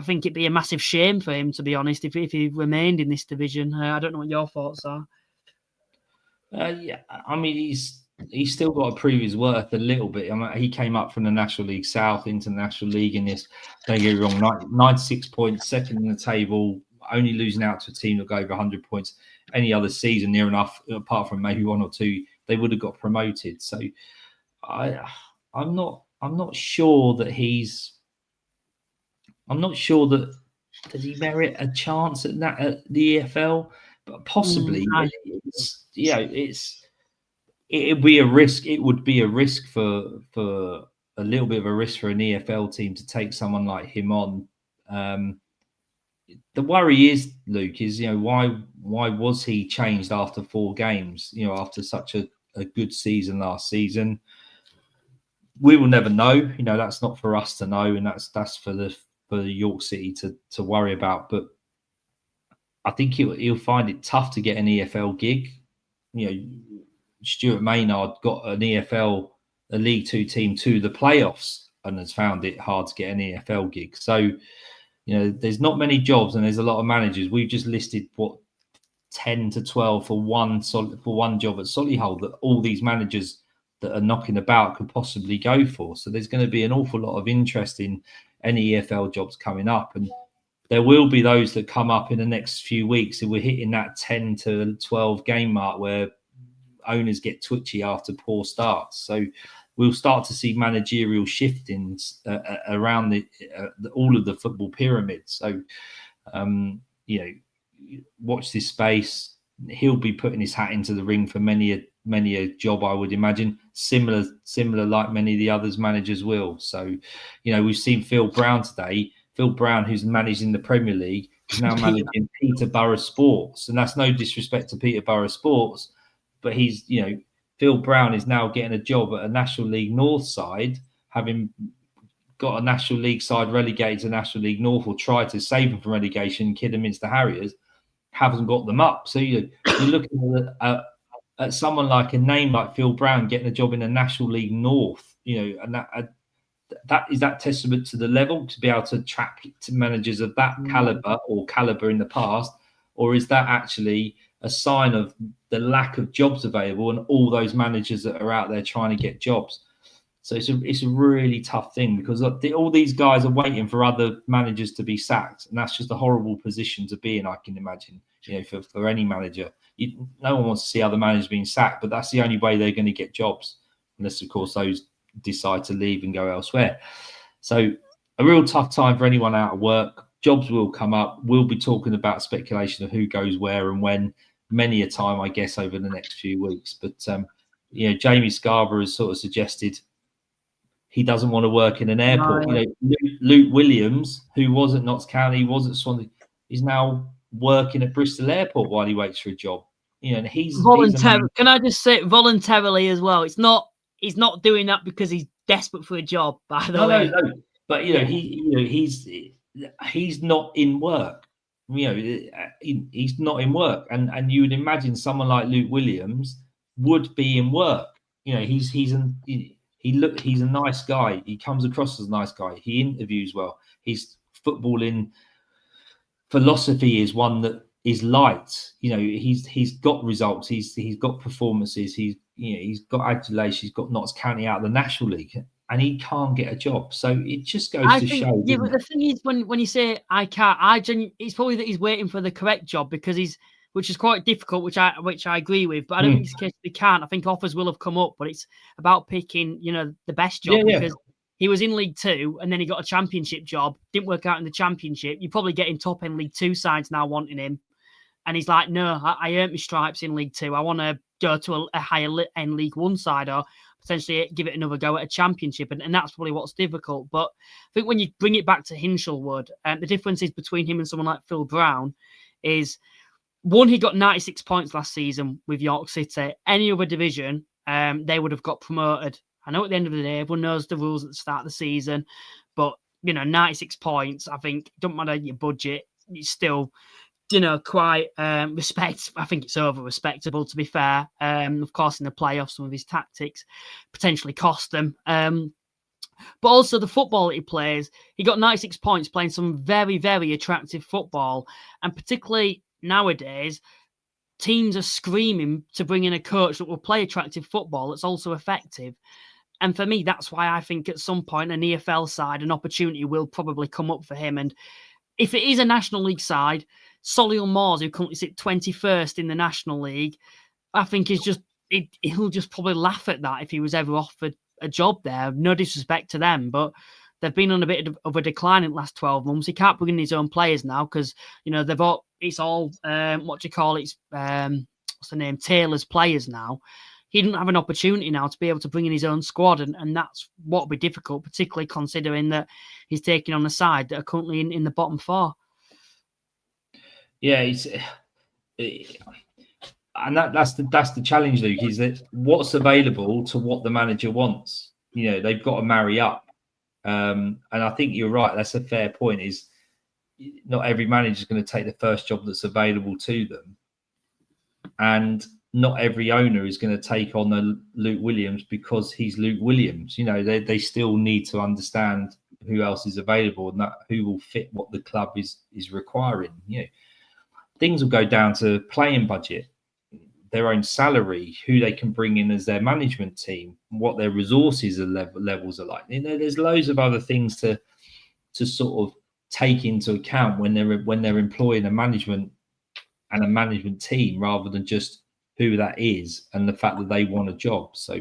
Speaker 1: think it'd be a massive shame for him, to be honest, if he remained in this division. I don't know what your thoughts are.
Speaker 2: Yeah, I mean, he's still got to prove his worth a little bit. I mean, he came up from the National League South into the National League in this. Don't get me wrong, 96 points, second in the table, only losing out to a team that go over 100 points. Any other season near enough, apart from maybe one or two, they would have got promoted. So I'm not sure that does he merit a chance at that at the EFL, but possibly. It would be a risk. It would be a risk for a little bit of a risk for an EFL team to take someone like him on. The worry is, Luke, is why was he changed after 4 games? After such a good season last season, we will never know. That's not for us to know, and that's for York City to worry about. But I think he'll find it tough to get an EFL gig. Stuart Maynard got an EFL, a League Two team to the playoffs, and has found it hard to get an EFL gig. So, there's not many jobs, and there's a lot of managers. We've just listed 10 to 12 for one job at Solihull that all these managers that are knocking about could possibly go for. So there's going to be an awful lot of interest in any EFL jobs coming up, and there will be those that come up in the next few weeks. If we're hitting that 10 to 12 game mark where owners get twitchy after poor starts, so we'll start to see managerial shiftings around all of the football pyramid. So, watch this space. He'll be putting his hat into the ring for many a job, I would imagine. Similar like many of the others managers will. So, we've seen Phil Brown today. Phil Brown, who's managing the Premier League, is now managing Peterborough Sports, and that's no disrespect to Peterborough Sports, but he's Phil Brown is now getting a job at a National League North side, having got a National League side relegated to National League North, or tried to save them from relegation. Kidderminster Harriers haven't got them up. So you're looking at someone like a name like Phil Brown getting a job in a National League North, and that is that testament to the level to be able to attract to managers of that caliber in the past, or is that actually a sign of the lack of jobs available and all those managers that are out there trying to get jobs? So it's a really tough thing, because all these guys are waiting for other managers to be sacked, and that's just a horrible position to be in, I can imagine. For any manager, no one wants to see other managers being sacked, but that's the only way they're going to get jobs, unless of course those decide to leave and go elsewhere. So a real tough time for anyone out of work. Jobs will come up. We'll be talking about speculation of who goes where and when many a time, I guess, over the next few weeks. But Jamie Scarborough has sort of suggested he doesn't want to work in an airport. No. Luke Williams, who was at Notts County, was at Swansea, is now working at Bristol Airport while he waits for a job. And he's
Speaker 1: voluntarily. Can I just say voluntarily as well? He's not doing that because he's desperate for a job. By the way,
Speaker 2: no. But he's not in work. He's not in work, and you would imagine someone like Luke Williams would be in work. He's a nice guy. He comes across as a nice guy. He interviews well. His footballing philosophy is one that is light. He's got results. He's got performances. He's got adulation. He's got Notts County out of the National League, and he can't get a job. So it just goes to show.
Speaker 1: Yeah, but the thing is, when you say I can't, it's probably that he's waiting for the correct job, because which is quite difficult, which I agree with. But I don't think it's the case he can't. I think offers will have come up, but it's about picking, the best job, because he was in League Two and then he got a Championship job. Didn't work out in the Championship. You're probably getting top end League Two sides now wanting him, and he's like, no, I earned my stripes in League Two. I want to go to a higher end League One side, or potentially give it another go at a Championship, and that's probably what's difficult. But I think when you bring it back to Hinshelwood, the differences between him and someone like Phil Brown is, one, he got 96 points last season with York City. Any other division, they would have got promoted. I know at the end of the day, everyone knows the rules at the start of the season, but 96 points, I think, don't matter your budget, it's still quite respect. I think it's over respectable, to be fair. Of course, in the playoffs, some of his tactics potentially cost them. But also the football that he plays, he got 96 points playing some very, very attractive football. And particularly nowadays, teams are screaming to bring in a coach that will play attractive football that's also effective. And for me, that's why I think at some point an EFL side, an opportunity will probably come up for him. And if it is a National League side, Solihull Moors, who currently sit 21st in the National League, I think he'll just probably laugh at that if he was ever offered a job there. No disrespect to them, but they've been on a bit of a decline in the last 12 months. He can't bring in his own players now because, it's all, what's the name, Taylor's players now. He didn't have an opportunity now to be able to bring in his own squad, and that's what will be difficult, particularly considering that he's taking on a side that are currently in the bottom four.
Speaker 2: Yeah, and that's the challenge, Luke, is that what's available to what the manager wants. They've got to marry up. And I think you're right. That's a fair point, is not every manager is going to take the first job that's available to them. And not every owner is going to take on the Luke Williams because he's Luke Williams. They still need to understand who else is available and that who will fit what the club is requiring. Things will go down to playing budget, their own salary, who they can bring in as their management team, what their resources and levels are like. There's loads of other things to sort of take into account when they're employing a management and a management team, rather than just who that is and the fact that they want a job. So,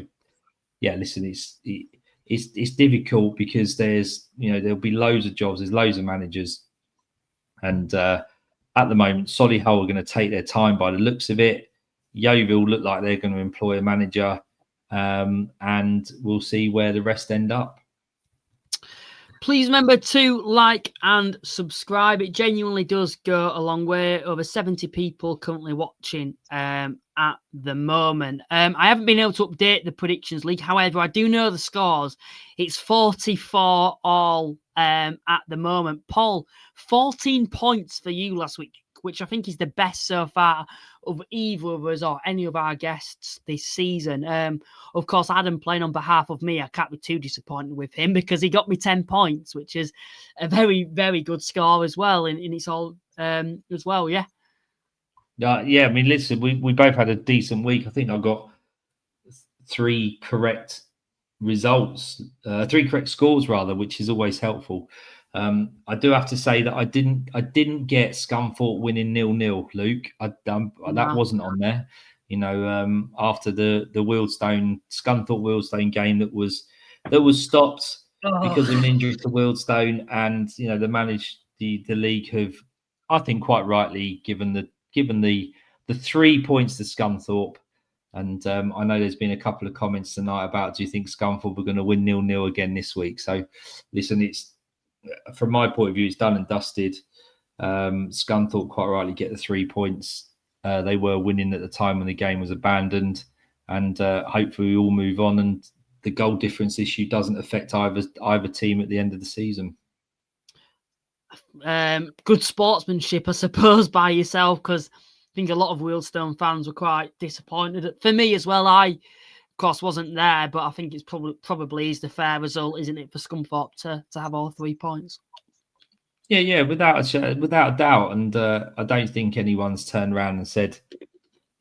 Speaker 2: yeah, listen, it's difficult because there'll be loads of jobs, there's loads of managers, and at the moment, Solihull are going to take their time by the looks of it. Yeovil look like they're going to employ a manager, and we'll see where the rest end up.
Speaker 1: Please remember to like and subscribe. It genuinely does go a long way. Over 70 people currently watching at the moment. I haven't been able to update the predictions league. However, I do know the scores. It's 44 all at the moment. Paul, 14 points for you last week, which I think is the best so far of either of us or any of our guests this season. Of course, Adam playing on behalf of me, I can't be too disappointed with him because he got me 10 points, which is a very, very good score as well. And it's all as well, yeah.
Speaker 2: Yeah, I mean, listen, we both had a decent week. I think I got 3 correct results, 3 correct scores rather, which is always helpful. I do have to say that I didn't get Scunthorpe winning 0-0, Luke. That wasn't on there. After the Scunthorpe Wealdstone game that was stopped because of an injury to Wealdstone, and the league have, I think, quite rightly given the 3 points to Scunthorpe. And I know there's been a couple of comments tonight about, do you think Scunthorpe are going to win 0-0 again this week? So listen, it's, from my point of view, it's done and dusted. Scunthorpe quite rightly get the 3 points. They were winning at the time when the game was abandoned, and hopefully we all move on and the goal difference issue doesn't affect either team at the end of the season.
Speaker 1: Good sportsmanship, I suppose, by yourself, because I think a lot of Wealdstone fans were quite disappointed. For me as well, I, of course, wasn't there, but I think it's probably is the fair result, isn't it, for Scunthorpe to have all 3 points?
Speaker 2: Yeah, without a doubt. And I don't think anyone's turned around and said,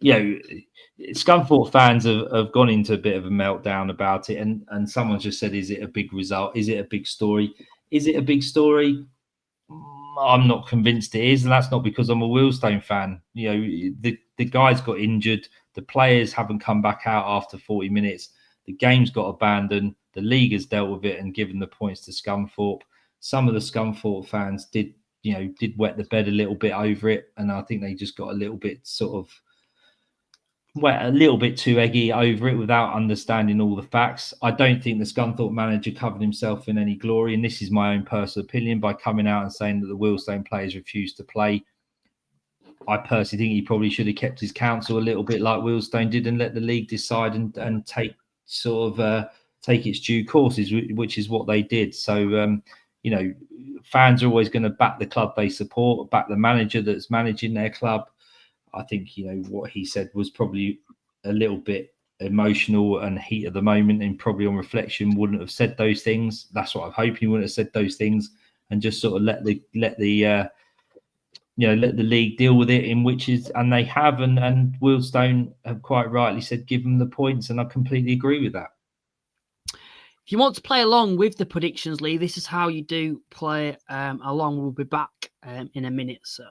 Speaker 2: Scunthorpe fans have gone into a bit of a meltdown about it. And someone just said, is it a big result? Is it a big story? Is it a big story? I'm not convinced it is. And that's not because I'm a Wealdstone fan. The guys got injured. The players haven't come back out after 40 minutes. The game's got abandoned. The league has dealt with it and given the points to Scunthorpe. Some of the Scunthorpe fans did wet the bed a little bit over it. And I think they just got a little bit too eggy over it without understanding all the facts. I don't think the Scunthorpe manager covered himself in any glory. And this is my own personal opinion, by coming out and saying that the Wealdstone players refused to play. I personally think he probably should have kept his counsel a little bit like Wealdstone did and let the league decide and take its due courses, which is what they did. So, fans are always going to back the club they support, back the manager that's managing their club. I think, what he said was probably a little bit emotional and heat of the moment, and probably on reflection wouldn't have said those things. That's what I'm hoping. He wouldn't have said those things and just sort of let the league deal with it, and they have, and Wealdstone have quite rightly said give them the points, and I completely agree with that.
Speaker 1: If you want to play along with the predictions, Lee, this is how you do play along. We'll be back in a minute, sir.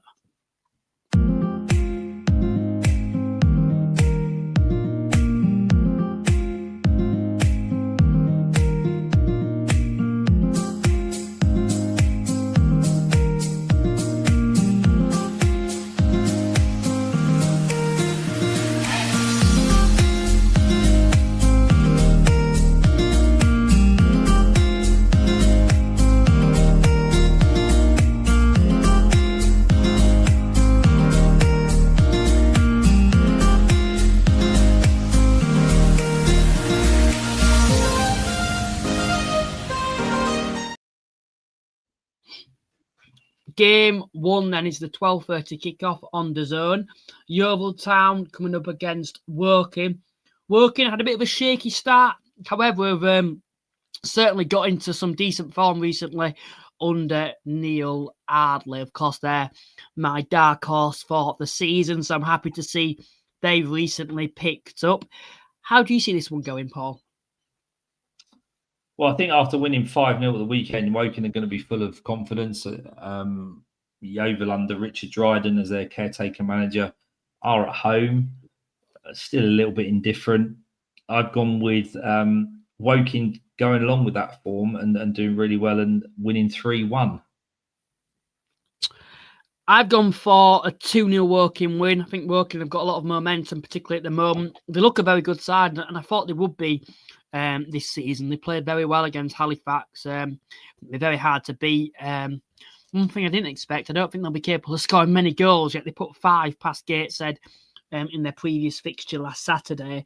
Speaker 1: Game 1 then is the 12:30 kickoff on the Zone. Yeovil Town coming up against Woking. Woking had a bit of a shaky start. However, have certainly got into some decent form recently under Neil Ardley. Of course, they're my dark horse for the season, so I'm happy to see they've recently picked up. How do you see this one going, Paul?
Speaker 2: Well, I think after winning 5-0 at the weekend, Woking are going to be full of confidence. Yeovil under Richard Dryden as their caretaker manager are at home, still a little bit indifferent. I've gone with Woking going along with that form and doing really well and winning 3-1.
Speaker 1: I've gone for a 2-0 Woking win. I think Woking have got a lot of momentum, particularly at the moment. They look a very good side, and I thought they would be this season. They played very well against Halifax. They're very hard to beat. One thing I didn't expect, I don't think they'll be capable of scoring many goals, yet they put 5 past Gateshead in their previous fixture last Saturday.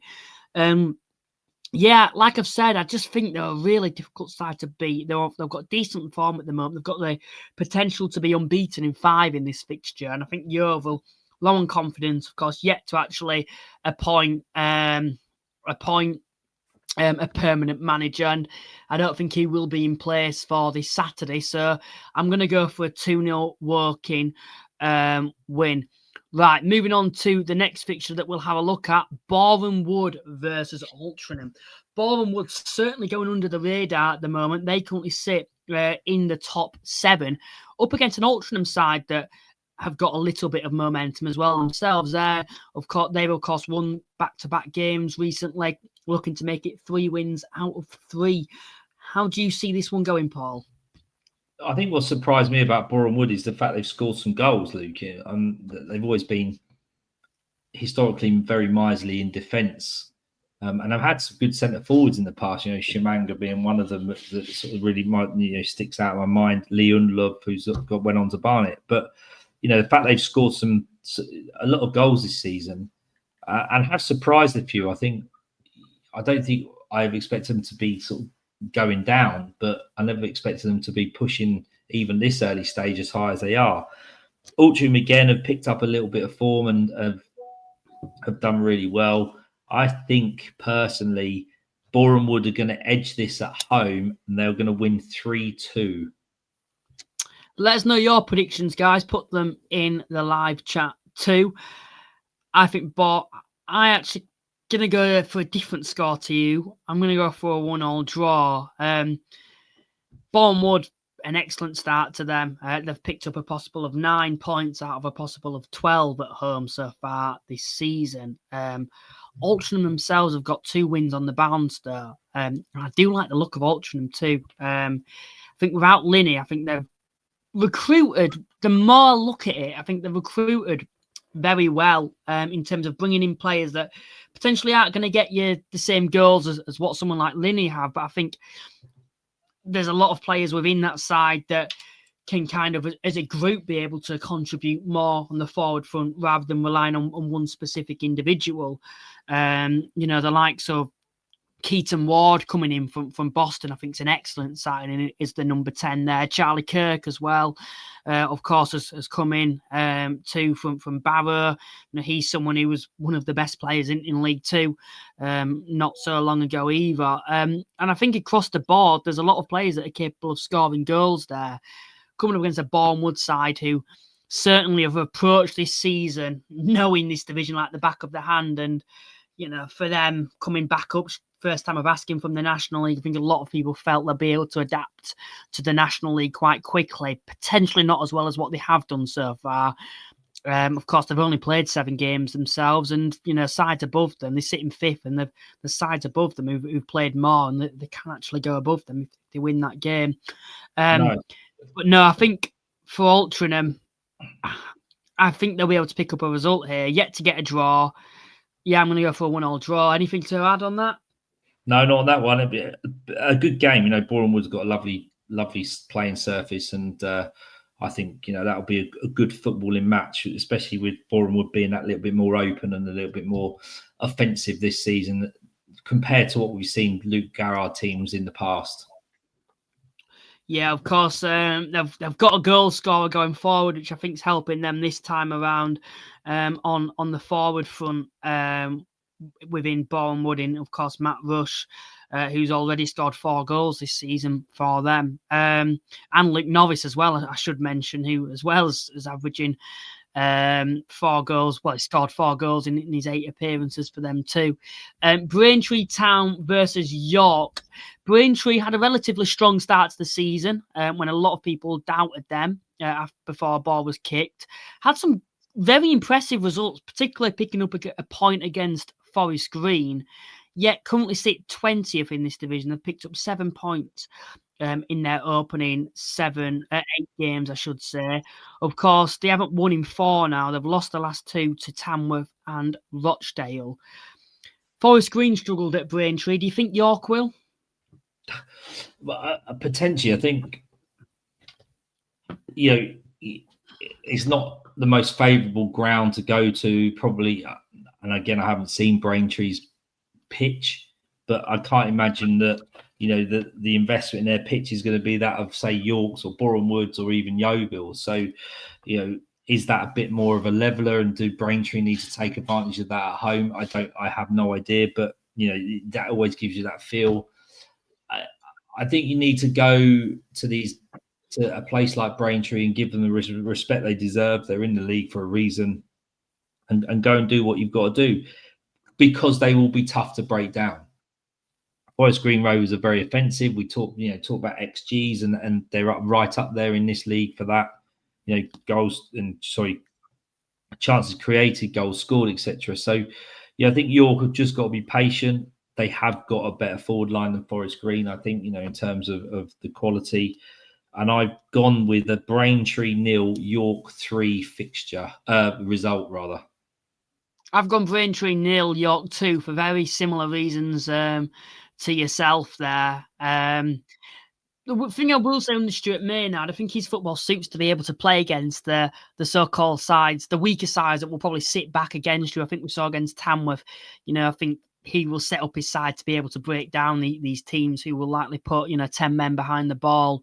Speaker 1: Yeah, like I've said, I just think they're a really difficult side to beat. They've got decent form at the moment. They've got the potential to be unbeaten in 5 in this fixture. And I think Yeovil, low on confidence, of course, yet to actually appoint a permanent manager. And I don't think he will be in place for this Saturday. So I'm going to go for a 2-0 Woking win. Right, moving on to the next fixture that we'll have a look at, Boreham Wood versus Altrincham. Boreham Wood certainly going under the radar at the moment. They currently sit in the top 7, up against an Altrincham side that have got a little bit of momentum as well themselves. They've of course won back-to-back games recently, looking to make it 3 wins out of 3. How do you see this one going, Paul?
Speaker 2: I think what surprised me about Boreham Wood is the fact they've scored some goals, Luke. They've always been historically very miserly in defence. And I've had some good centre forwards in the past, Shimanga being one of them that sort of really sticks out in my mind. Leon Love, who's went on to Barnet. But, the fact they've scored a lot of goals this season and have surprised a few. I don't think I've expected them to be sort of going down, but I never expected them to be pushing even this early stage as high as they are. Altrincham again have picked up a little bit of form and have done really well. I think personally Boreham Wood are going to edge this at home and they're going to win 3-2.
Speaker 1: Let us know your predictions, guys. Put them in the live chat too. I actually going to go for a different score to you. I'm going to go for a 1-1 draw. Boreham Wood, an excellent start to them. They've picked up a possible of 9 points out of a possible of 12 at home so far this season. Altrincham themselves have got 2 wins on the bounce there. I do like the look of Altrincham too. I think without Linney, I think they've recruited, the more I look at it, I think they've recruited very well in terms of bringing in players that potentially aren't going to get you the same goals as what someone like Linney have. But I think there's a lot of players within that side that can kind of, as a group, be able to contribute more on the forward front rather than relying on one specific individual. The likes of Keaton Ward coming in from Boston, I think it's an excellent signing. Is the number 10 there. Charlie Kirk as well, of course, has come in too from Barrow. He's someone who was one of the best players in League Two not so long ago either. And I think across the board, there's a lot of players that are capable of scoring goals there. Coming up against a Bournemouth side who certainly have approached this season knowing this division like the back of the hand. And, for them coming back up, first time of asking from the National League, I think a lot of people felt they'll be able to adapt to the National League quite quickly, potentially not as well as what they have done so far. Of course, they've only played 7 games themselves, and sides above them, they sit in 5th, and the sides above them who've played more, and they can actually go above them if they win that game.
Speaker 2: No.
Speaker 1: But no, I think for Altrincham, I think they'll be able to pick up a result here. Yet to get a draw. Yeah, I'm going to go for a 1-1 draw. Anything to add on that?
Speaker 2: No, not on that one. A good game. Bournemouth's got a lovely playing surface, and I think that'll be a good footballing match, especially with Bournemouth being that little bit more open and a little bit more offensive this season compared to what we've seen Luke Garrard teams in the past.
Speaker 1: Yeah, of course, they've got a goal scorer going forward, which I think is helping them this time around on the forward front within Bournemouth, in, of course, Matt Rush, who's already scored 4 goals this season for them. And Luke Norris as well, I should mention, who as well as averaging 4 goals. Well, he scored 4 goals in his 8 appearances for them too. Braintree Town versus York. Braintree had a relatively strong start to the season when a lot of people doubted them before a ball was kicked. Had some very impressive results, particularly picking up a point against Forest Green, yet currently sit 20th in this division. They've picked up 7 points in their opening 8 games, I should say. Of course, they haven't won in 4 now. They've lost the last 2 to Tamworth and Rochdale. Forest Green struggled at Braintree. Do you think York will?
Speaker 2: Well, potentially, I think it's not the most favourable ground to go to, probably. And again, I haven't seen Braintree's pitch, but I can't imagine that the investment in their pitch is going to be that of, say, York's or Boreham Wood's or even Yeovil. So, is that a bit more of a leveler, and do Braintree need to take advantage of that at home? I have no idea, but that always gives you that feel. I think you need to go to a place like Braintree and give them the respect they deserve. They're in the league for a reason, and go and do what you've got to do, because they will be tough to break down. Forest Green Rovers are very offensive. We talk about XGs, and they're right up there in this league for that. Chances created, goals scored, etc. So, I think York have just got to be patient. They have got a better forward line than Forest Green, I think, in terms of the quality. And I've gone with a Braintree 0, York 3 fixture result, rather.
Speaker 1: I've gone Braintree 0, York 2 for very similar reasons to yourself there. The thing I will say on Stuart Maynard, I think his football suits to be able to play against the so-called sides, the weaker sides that will probably sit back against you. I think we saw against Tamworth. I think he will set up his side to be able to break down these teams who will likely put 10 men behind the ball.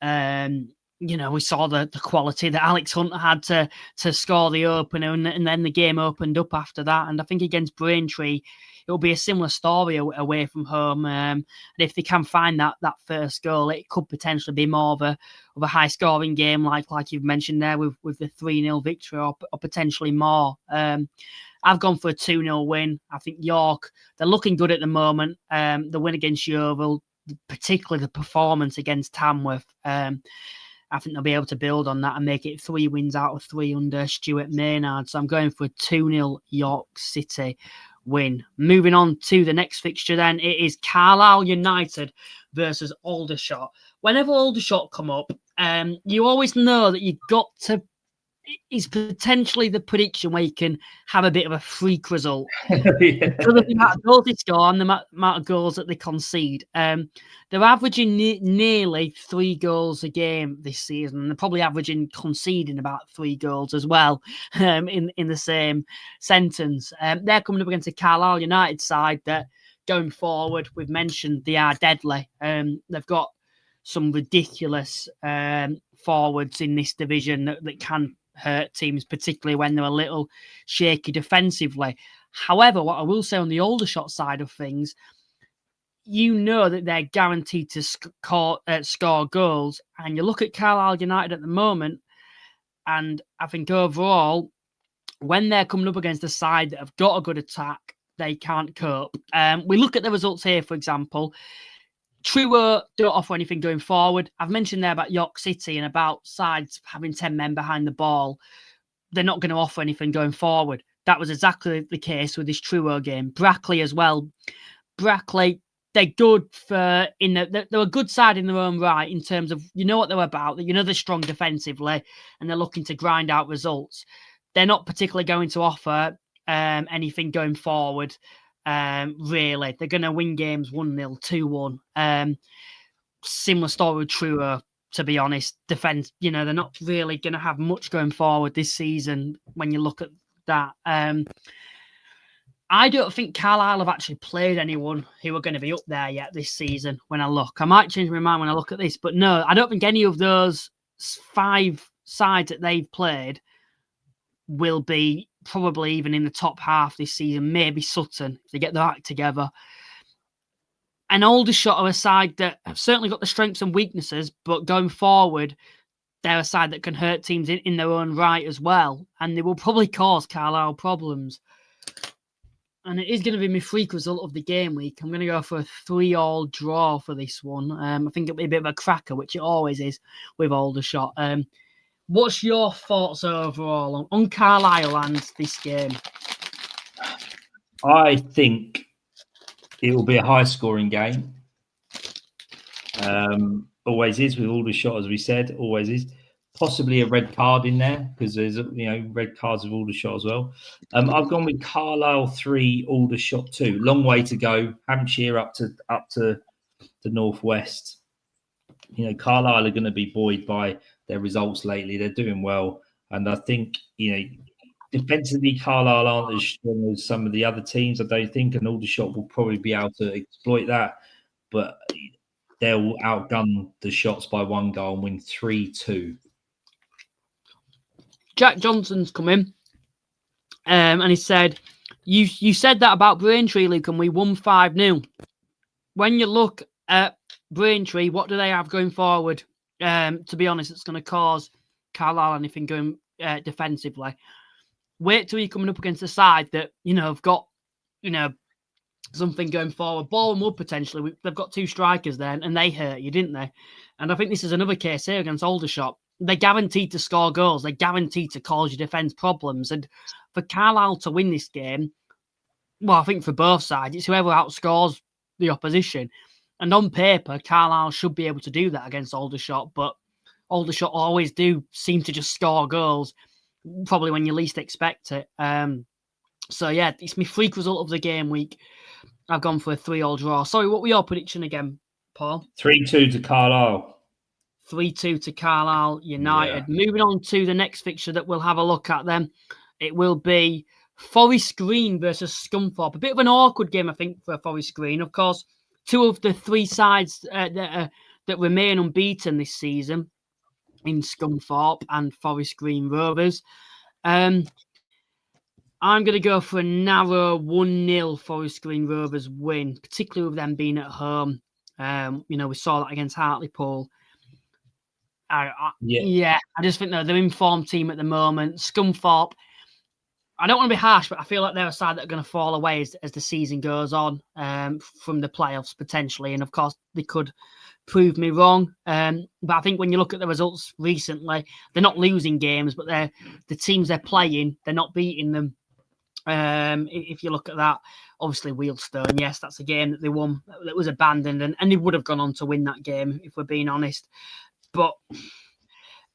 Speaker 1: We saw the quality that Alex Hunter had to score the opener, and then the game opened up after that. And I think against Braintree, it will be a similar story away from home. And if they can find that first goal, it could potentially be more of a high scoring game, like you've mentioned there with the 3-0 victory, or potentially more. I've gone for a 2-0 win. I think York, they're looking good at the moment. The win against Yeovil, particularly the performance against Tamworth, I think they'll be able to build on that and make it 3 wins out of 3 under Stuart Maynard. So I'm going for a 2-0 York City win. Moving on to the next fixture then, it is Carlisle United versus Aldershot. Whenever Aldershot come up, you always know that you've got to... It's potentially the prediction where you can have a bit of a freak result. Because of the amount of goals they score and the amount of goals that they concede. They're averaging nearly 3 goals a game this season. They're probably averaging conceding about 3 goals as well in the same sentence. They're coming up against a Carlisle United side that going forward, we've mentioned they are deadly. They've got some ridiculous forwards in this division that can hurt teams, particularly when they're a little shaky defensively. However, what I will say on the Aldershot side of things, you know that they're guaranteed to score goals. And you look at Carlisle United at the moment, and I think overall, when they're coming up against a side that have got a good attack, they can't cope. We look at the results here, for example. Truo don't offer anything going forward. I've mentioned there about York City and about sides having 10 men behind the ball. They're not going to offer anything going forward. That was exactly the case with this Truo game. Brackley as well. Brackley, they're good they're a good side in their own right in terms of, you know what they're about, you know they're strong defensively and they're looking to grind out results. They're not particularly going to offer anything going forward, really. They're going to win games 1-0, 2-1. Similar story with Truo, to be honest. Defense, they're not really going to have much going forward this season when you look at that. I don't think Carlisle have actually played anyone who are going to be up there yet this season when I look. I might change my mind when I look at this, but no, I don't think any of those 5 sides that they've played will be probably even in the top half this season. Maybe Sutton, if they get their act together. And Aldershot are a side that have certainly got the strengths and weaknesses, but going forward, they're a side that can hurt teams in their own right as well. And they will probably cause Carlisle problems. And it is going to be my freak result of the game week. I'm going to go for a 3-3 draw for this one. I think it'll be a bit of a cracker, which it always is with Aldershot. What's your thoughts overall on Carlisle and this game?
Speaker 2: I think it will be a high-scoring game. Always is with Aldershot, as we said. Always is. Possibly a red card in there because there's red cards with Aldershot as well. I've gone with Carlisle 3, Aldershot 2. Long way to go. Hampshire up to the northwest. Carlisle are going to be buoyed by their results lately. They're doing well, and I think defensively Carlisle aren't as strong as some of the other teams. I don't think, and Aldershot will probably be able to exploit that, but they'll outgun the Shots by 1 goal and win 3-2.
Speaker 1: Jack Johnson's come in, and he said, "You said that about Braintree, Luke, and we won 5-0. When you look at Braintree, what do they have going forward? To be honest, it's going to cause Carlisle anything going defensively. Wait till you're coming up against a side that have got something going forward. Ball and Wood potentially. They've got 2 strikers there, and they hurt you, didn't they? And I think this is another case here against Aldershot. They're guaranteed to score goals. They're guaranteed to cause you defence problems. And for Carlisle to win this game, well, I think for both sides, it's whoever outscores the opposition. And on paper, Carlisle should be able to do that against Aldershot. But Aldershot always do seem to just score goals, probably when you least expect it. So, yeah, it's my freak result of the game week. I've gone for a 3-3 draw. Sorry, what were your prediction again, Paul?
Speaker 2: 3-2 to Carlisle.
Speaker 1: 3-2 to Carlisle United. Yeah. Moving on to the next fixture that we'll have a look at then. It will be Forest Green versus Scunthorpe. A bit of an awkward game, I think, for Forest Green. Of course, 2 of the 3 sides that remain unbeaten this season in Scunthorpe and Forest Green Rovers. I'm going to go for a narrow 1-0 Forest Green Rovers win, particularly with them being at home. We saw that against Hartlepool. I just think they're in form team at the moment. Scunthorpe, I don't want to be harsh, but I feel like they're a side that are going to fall away as the season goes on from the playoffs potentially. And of course, they could prove me wrong. But I think when you look at the results recently, they're not losing games, but the teams they're playing, they're not beating them. If you look at that, obviously Wealdstone, yes, that's a game that they won that was abandoned, and they would have gone on to win that game if we're being honest. But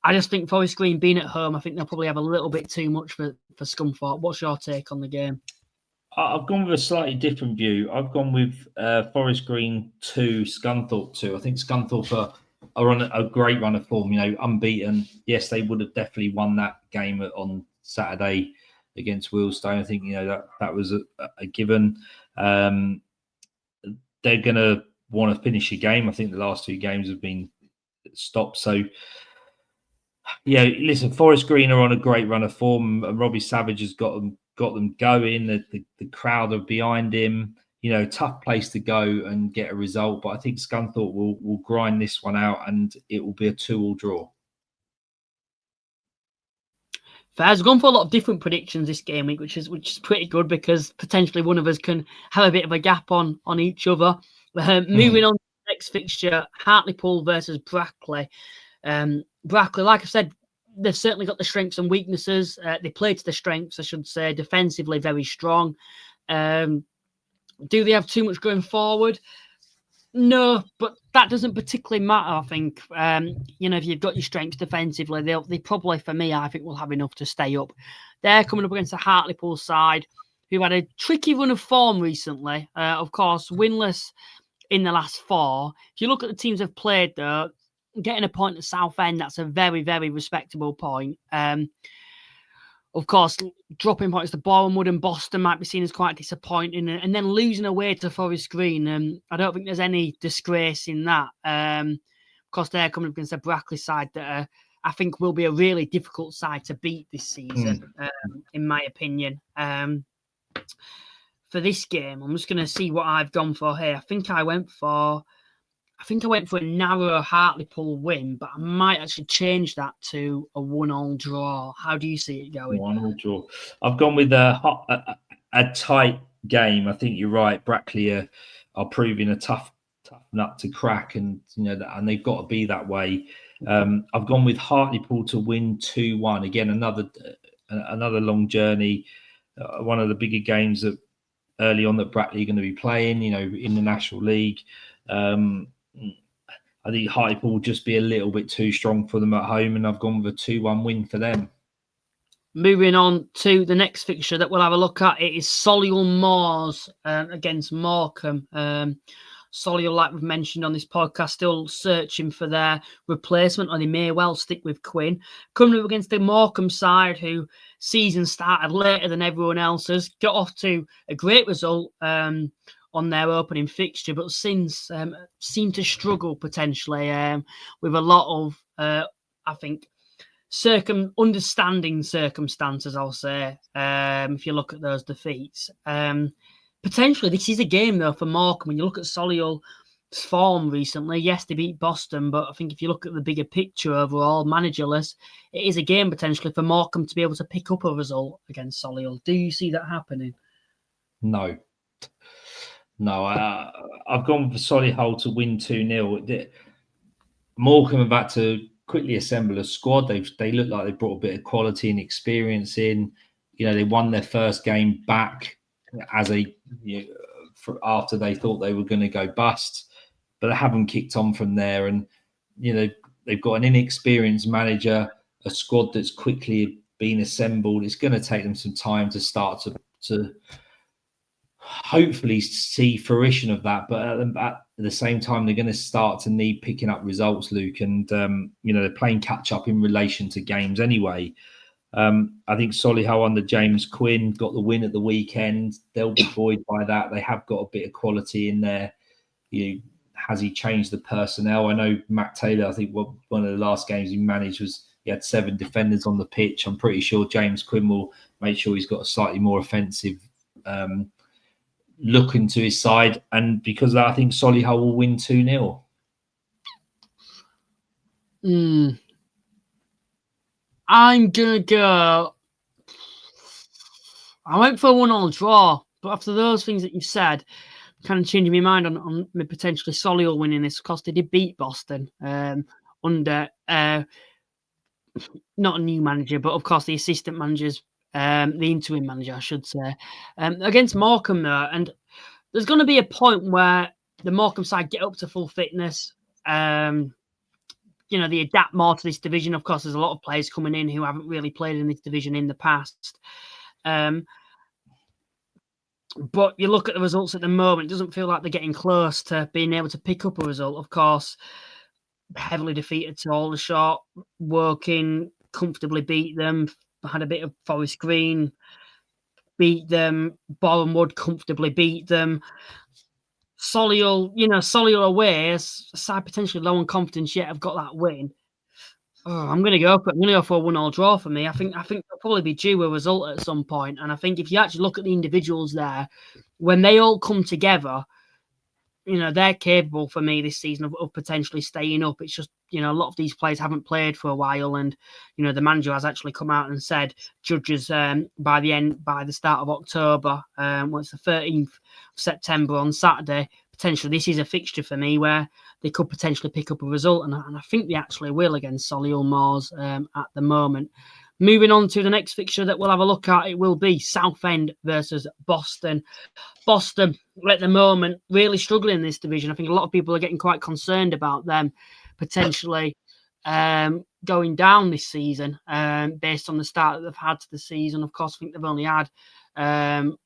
Speaker 1: I just think Forest Green being at home, I think they'll probably have a little bit too much for Scunthorpe. What's your take on the game?
Speaker 2: I've gone with a slightly different view. I've gone with Forest Green 2, Scunthorpe 2. I think Scunthorpe are on a great run of form, unbeaten. Yes, they would have definitely won that game on Saturday against Wealdstone. I think, that was a given. they're going to want to finish a game. I think the last 2 games have been stopped. So, yeah, listen, Forest Green are on a great run of form, and Robbie Savage has got them going. The crowd are behind him. Tough place to go and get a result, but I think Scunthorpe will grind this one out, and it will be a 2-2 draw.
Speaker 1: I've gone for a lot of different predictions this game week, which is pretty good, because potentially one of us can have a bit of a gap on each other. Moving on to the next fixture, Hartlepool versus Brackley. Brackley, like I said, they've certainly got the strengths and weaknesses. They play to the strengths, I should say. Defensively, very strong. Do they have too much going forward? No, but that doesn't particularly matter, I think. If you've got your strengths defensively, they probably, for me, I think will have enough to stay up. They're coming up against the Hartlepool side, who had a tricky run of form recently. Of course, winless in the last 4. If you look at the teams they've played, though, getting a point at Southend, that's a very, very respectable point. Of course, dropping points to Bournemouth and Boston might be seen as quite disappointing, and then losing away to Forest Green. I don't think there's any disgrace in that. Of course, they're coming up against the Brackley side that I think will be a really difficult side to beat this season, in my opinion. For this game, I'm just going to see what I've gone for here. I think I went for a narrow Hartlepool win, but I might actually change that to a 1-1 draw. How do you see it going?
Speaker 2: 1-1 draw. I've gone with a tight game. I think you're right. Brackley are proving a tough nut to crack, and and they've got to be that way. I've gone with Hartlepool to win 2-1. Again, another long journey. One of the bigger games that early on that Brackley are going to be playing. In the National League. I think Hartlepool will just be a little bit too strong for them at home, and I've gone with a 2-1 win for them.
Speaker 1: Moving on to the next fixture that we'll have a look at, it is Solihull Moors against Morecambe. Solihull, like we've mentioned on this podcast, still searching for their replacement, or they may well stick with Quinn. Coming up against the Morecambe side, who season started later than everyone else's, got off to a great result on their opening fixture, but since seem to struggle potentially with a lot of, I think, understanding circumstances, I'll say, if you look at those defeats. Potentially, this is a game, though, for Morecambe. When you look at Solihull's form recently, yes, they beat Boston, but I think if you look at the bigger picture overall, managerless, it is a game potentially for Morecambe to be able to pick up a result against Solihull. Do you see that happening?
Speaker 2: No, I've gone for Solihull to win 2-0. Morecambe have had to quickly assemble a squad. They look like they brought a bit of quality and experience in. They won their first game back as after they thought they were going to go bust, but they haven't kicked on from there. And they've got an inexperienced manager, a squad that's quickly been assembled. It's going to take them some time to start to hopefully see fruition of that, but at the same time they're going to start to need picking up results, Luke, and they're playing catch up in relation to games anyway. I think Solihull under James Quinn got the win at the weekend. They'll be buoyed by that. They have got a bit of quality in there. Has he changed the personnel? I know Matt Taylor, I think one of the last games he managed was he had 7 defenders on the pitch. I'm pretty sure James Quinn will make sure he's got a slightly more offensive look into his side, and because of that, I think Solihull will win 2-0.
Speaker 1: I'm gonna go. I went for a 1-1 draw, but after those things that you've said, kind of changing my mind on potentially Solihull winning this, because they did beat Boston under not a new manager, but of course the assistant managers. The interim manager, I should say, against Morecambe there. And there's going to be a point where the Morecambe side get up to full fitness. They adapt more to this division. Of course, there's a lot of players coming in who haven't really played in this division in the past. But you look at the results at the moment, it doesn't feel like they're getting close to being able to pick up a result. Of course, heavily defeated to Aldershot. Woking comfortably beat them. Had a bit of Forest Green, beat them. Bournemouth comfortably beat them. Solihull away, a side potentially low on confidence yet have got that win. I'm going to go for a 1-1 draw for me. I think they'll probably be due a result at some point, and I think if you actually look at the individuals there, when they all come together, they're capable for me this season of potentially staying up. It's just, a lot of these players haven't played for a while, and the manager has actually come out and said judges by the start of October, it's the 13th of September on Saturday, potentially this is a fixture for me where they could potentially pick up a result, and I think they actually will against Solihull Moors at the moment. Moving on to the next fixture that we'll have a look at, it will be Southend versus Boston. Boston, at the moment, really struggling in this division. I think a lot of people are getting quite concerned about them potentially going down this season based on the start that they've had to the season. Of course, I think they've only had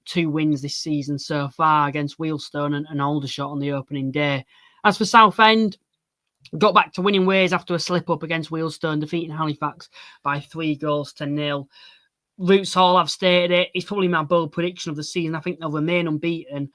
Speaker 1: 2 wins this season so far against Wealdstone and Aldershot on the opening day. As for Southend, got back to winning ways after a slip-up against Wealdstone, defeating Halifax by 3-0. Roots Hall, I've stated it. It's probably my bold prediction of the season. I think they'll remain unbeaten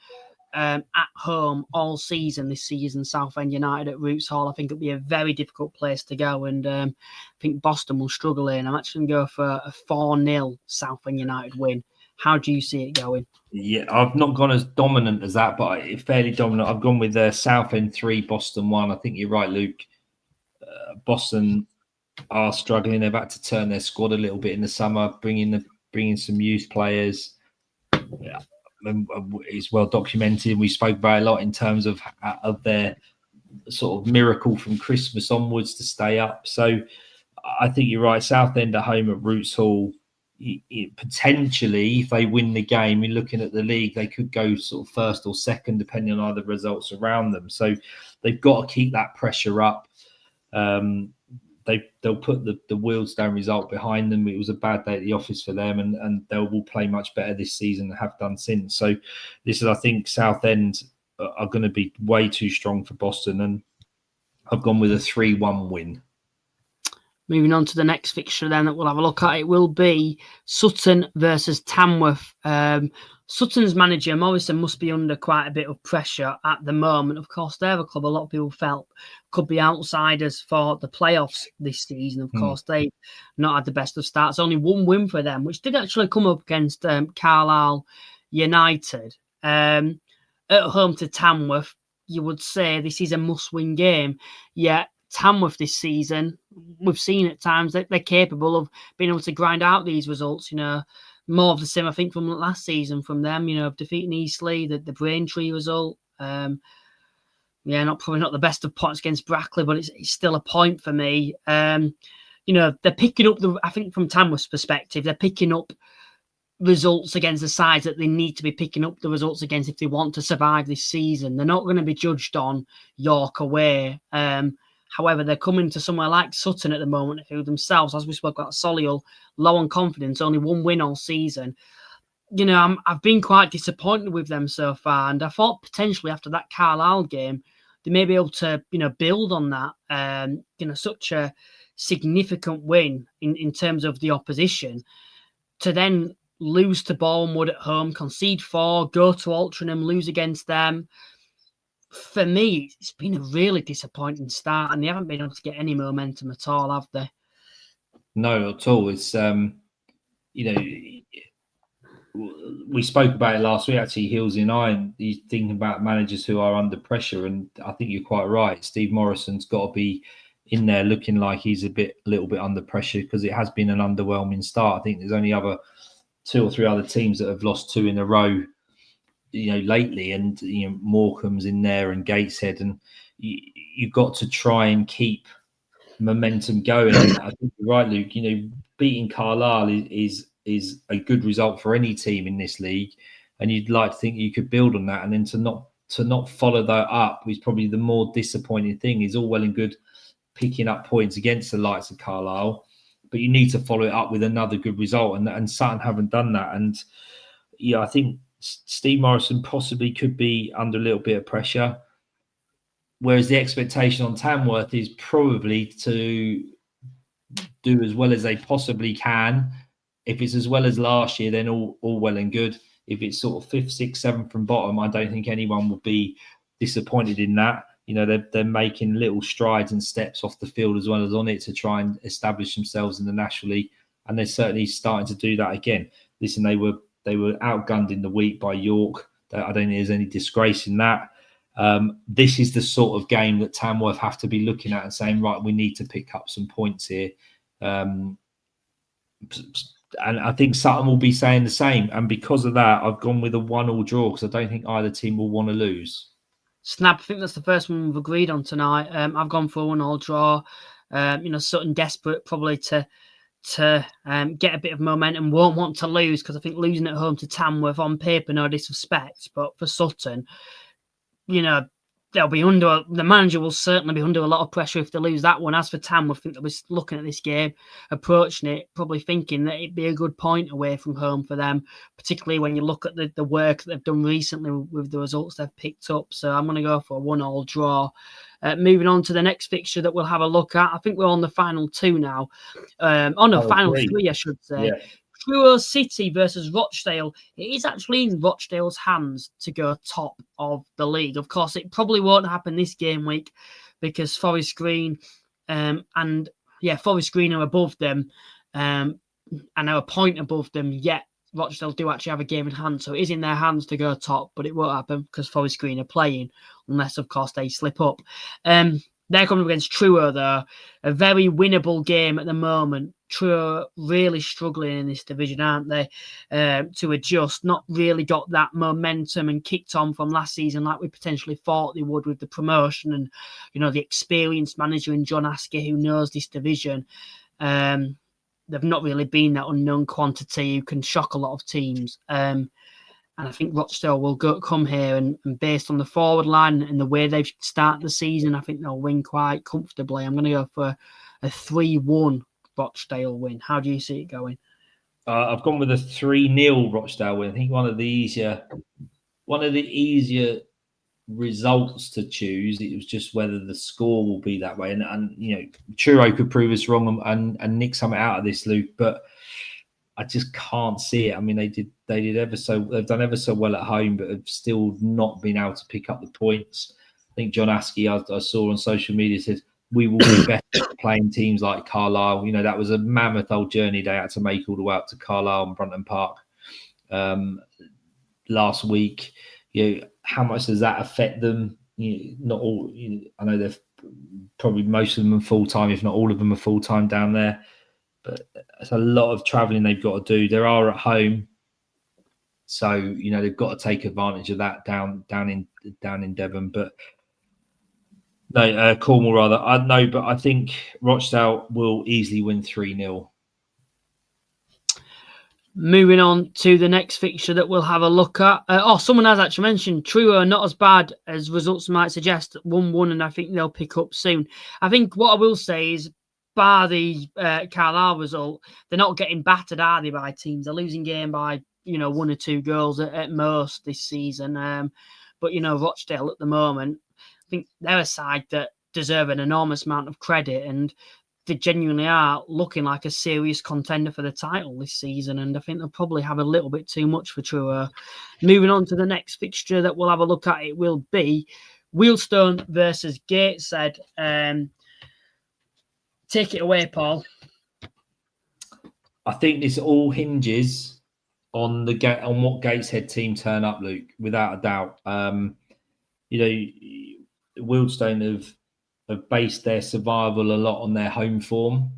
Speaker 1: at home all season this season. Southend United at Roots Hall. I think it'll be a very difficult place to go, and I think Boston will struggle in. I'm actually going to go for a 4-0 Southend United win. How do you see it going?
Speaker 2: Yeah, I've not gone as dominant as that, but it's fairly dominant. I've gone with Southend 3, Boston 1. I think you're right, Luke. Boston are struggling. They've had to turn their squad a little bit in the summer, bringing some youth players. Yeah, it's well documented. We spoke about a lot in terms of their sort of miracle from Christmas onwards to stay up. So I think you're right. Southend at home at Roots Hall. Potentially, if they win the game, you're looking at the league, they could go sort of first or second, depending on other results around them. So they've got to keep that pressure up. They'll put the Wealdstone result behind them. It was a bad day at the office for them, and they will play much better this season than have done since. So I think Southend are going to be way too strong for Boston, and I've gone with a 3-1 win.
Speaker 1: Moving on to the next fixture then that we'll have a look at, it will be Sutton versus Tamworth. Sutton's manager, Morrison, must be under quite a bit of pressure at the moment. Of course, they're a club a lot of people felt could be outsiders for the playoffs this season. Of course, they've not had the best of starts. Only 1 win for them, which did actually come up against Carlisle United. At home to Tamworth, you would say this is a must-win game. Yet Tamworth this season, we've seen at times that they're capable of being able to grind out these results. More of the same, I think, from last season from them. Defeating Eastleigh, the Braintree result. Probably not the best of points against Brackley, but it's still a point for me. They're picking up I think from Tamworth's perspective, they're picking up results against the sides that they need to be picking up the results against if they want to survive this season. They're not going to be judged on York away. However, they're coming to somewhere like Sutton at the moment, who themselves, as we spoke about Solihull, low on confidence, only 1 win all season. I've been quite disappointed with them so far, and I thought potentially after that Carlisle game, they may be able to, build on that. Such a significant win in terms of the opposition, to then lose to Bournemouth at home, concede 4, go to Altrincham, lose against them. For me, it's been a really disappointing start, and they haven't been able to get any momentum at all, have they?
Speaker 2: No, not at all. It's we spoke about it last week, actually, Hills and I, and he's thinking about managers who are under pressure, and I think you're quite right. Steve Morrison's got to be in there looking like he's a little bit under pressure, because it has been an underwhelming start. I think there's only 2 or 3 other teams that have lost 2 in a row lately, and Morecambe's in there and Gateshead, and you've got to try and keep momentum going. And I think you're right, Luke. Beating Carlisle is a good result for any team in this league, and you'd like to think you could build on that. And then to not follow that up is probably the more disappointing thing. Is all well and good picking up points against the likes of Carlisle, but you need to follow it up with another good result, and Sutton haven't done that. And I think Steve Morrison possibly could be under a little bit of pressure, whereas the expectation on Tamworth is probably to do as well as they possibly can. If it's as well as last year, then all well and good. If it's sort of 5th, 6th, 7th from bottom, I don't think anyone would be disappointed in that. They're making little strides and steps off the field as well as on it to try and establish themselves in the National League, and they're certainly starting to do that again. Listen, they were outgunned in the week by York. I don't think there's any disgrace in that. This is the sort of game that Tamworth have to be looking at and saying, right, we need to pick up some points here. And I think Sutton will be saying the same. And because of that, I've gone with a 1-1 draw because I don't think either team will want to lose.
Speaker 1: Snap, I think that's the first one we've agreed on tonight. I've gone for a 1-1 draw. Sutton desperate probably to get a bit of momentum, won't want to lose because I think losing at home to Tamworth on paper, no disrespect, but for Sutton, they'll be the manager will certainly be under a lot of pressure if they lose that one. As for Tamworth, I think they'll be looking at this game, approaching it, probably thinking that it'd be a good point away from home for them, particularly when you look at the work that they've done recently with the results they've picked up. So I'm going to go for a 1-1 draw. Moving on to the next fixture that we'll have a look at. I think we're on the final two now. Final three, I should say. Yeah. Truro City versus Rochdale. It is actually in Rochdale's hands to go top of the league. Of course, it probably won't happen this game week because Forest Green Forest Green are above them and are a point above them, yet Rochdale do actually have a game in hand, so it is in their hands to go top, but it won't happen because Forest Green are playing, unless, of course, they slip up. They're coming against Truro, though. A very winnable game at the moment. Truro really struggling in this division, aren't they? To adjust. Not really got that momentum and kicked on from last season like we potentially thought they would with the promotion and, the experienced manager in John Askey who knows this division. They've not really been that unknown quantity who can shock a lot of teams. And I think Rochdale will come here and based on the forward line and the way they've started the season, I think they'll win quite comfortably. I'm going to go for a 3-1 Rochdale win. How do you see it going?
Speaker 2: I've gone with a 3-0 Rochdale win. I think one of the easier results to choose. It was just whether the score will be that way. And Truro could prove us wrong and nick something out of this, Luke, but I just can't see it. I mean, they've done ever so well at home, but have still not been able to pick up the points. I think John Askey, I saw on social media, said we will be better at playing teams like Carlisle. That was a mammoth old journey they had to make all the way up to Carlisle and Brunton Park last week. How much does that affect them? Not all. I know they're probably most of them are full time, if not all of them are full time down there. But it's a lot of travelling they've got to do. They are at home, so they've got to take advantage of that down in Devon. But no, Cornwall rather. But I think Rochdale will easily win 3-0.
Speaker 1: Moving on to the next fixture that we'll have a look at. Someone has actually mentioned Truro are not as bad as results might suggest. 1-1, and I think they'll pick up soon. I think what I will say is, bar the Carlisle result, they're not getting battered, are they, by teams? They're losing game by 1 or 2 goals at most this season. But Rochdale at the moment, I think they're a side that deserve an enormous amount of credit, and they genuinely are looking like a serious contender for the title this season, and I think they'll probably have a little bit too much for Truro. Moving on to the next fixture that we'll have a look at, it will be Wealdstone versus Gateshead. Take it away, Paul.
Speaker 2: I think this all hinges on what Gateshead team turn up, Luke, without a doubt. Wealdstone have based their survival a lot on their home form.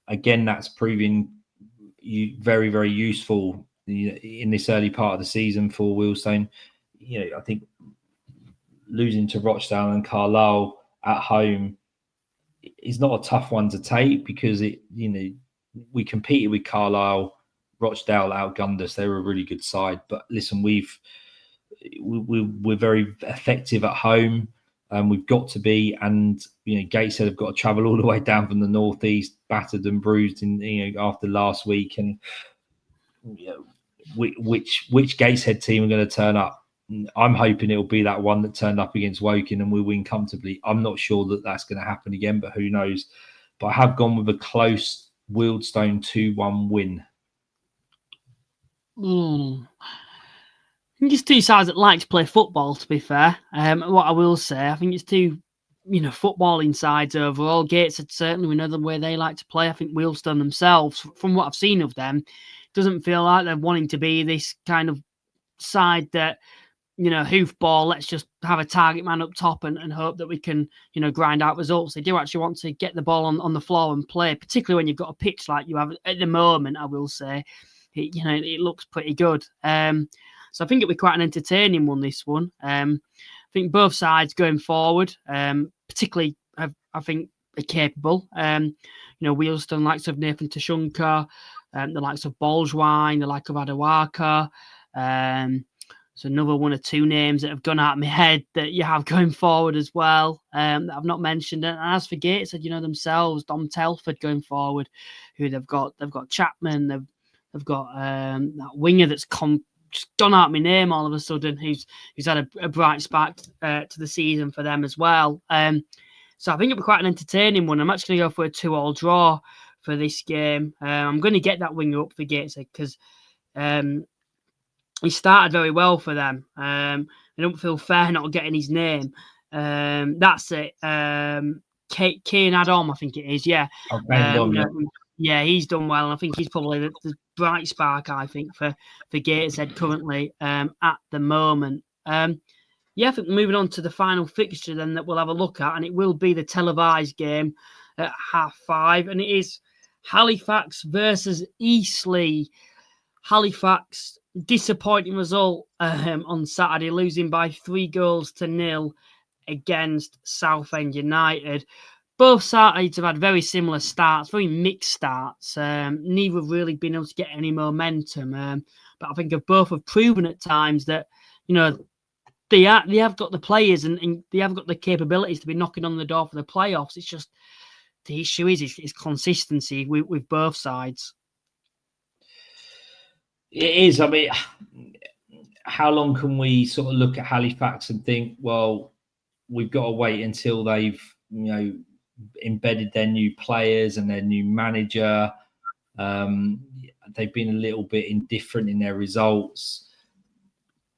Speaker 2: Again, that's proving very, very useful in this early part of the season for Wealdstone. I think losing to Rochdale and Carlisle at home is not a tough one to take because we competed with Carlisle. Rochdale outgunned us. They were a really good side. But listen, we're very effective at home. We've got to be, and Gateshead have got to travel all the way down from the northeast, battered and bruised after last week. And which Gateshead team are going to turn up? I'm hoping it'll be that one that turned up against Woking and we win comfortably. I'm not sure that that's going to happen again, but who knows? But I have gone with a close Wealdstone 2-1 win.
Speaker 1: think it's two sides that like to play football, to be fair. What I will say, I think it's two, footballing sides overall. Gateshead, certainly, we know the way they like to play. I think Wealdstone themselves, from what I've seen of them, doesn't feel like they're wanting to be this kind of side that, hoofball, let's just have a target man up top and hope that we can, grind out results. They do actually want to get the ball on the floor and play, particularly when you've got a pitch like you have at the moment, I will say. It looks pretty good. So I think it'll be quite an entertaining one, this one. I think both sides going forward, particularly, I think, are capable. Wealdstone, likes of Nathan Tashunka, the likes of Bolgwine, the like of Adewaka. So another one or two names that have gone out of my head that you have going forward as well, that I've not mentioned. And as for Gateshead, themselves, Dom Telford going forward, who they've got Chapman, they've got that winger that's just gone out my name all of a sudden, who's had a bright spark to the season for them as well. So I think it'll be quite an entertaining one. I'm actually going to go for a 2-2 draw for this game. I'm going to get that winger up for Gateshead because he started very well for them. I don't feel fair not getting his name. That's it. Kane Adam, I think it is. Yeah. Yeah, he's done well. And I think he's probably the bright spark, I think, for Gateshead currently at the moment. I think moving on to the final fixture then that we'll have a look at, and it will be the televised game at 5:30, and it is Halifax versus Eastleigh. Halifax, disappointing result on Saturday, losing by 3-0 against Southend United. Both sides have had very similar starts, very mixed starts. Neither have really been able to get any momentum. But I think both have proven at times that, they have got the players and they have got the capabilities to be knocking on the door for the playoffs. It's just the issue is consistency with both sides.
Speaker 2: It is. I mean, how long can we sort of look at Halifax and think, well, we've got to wait until they've, embedded their new players and their new manager? They've been a little bit indifferent in their results.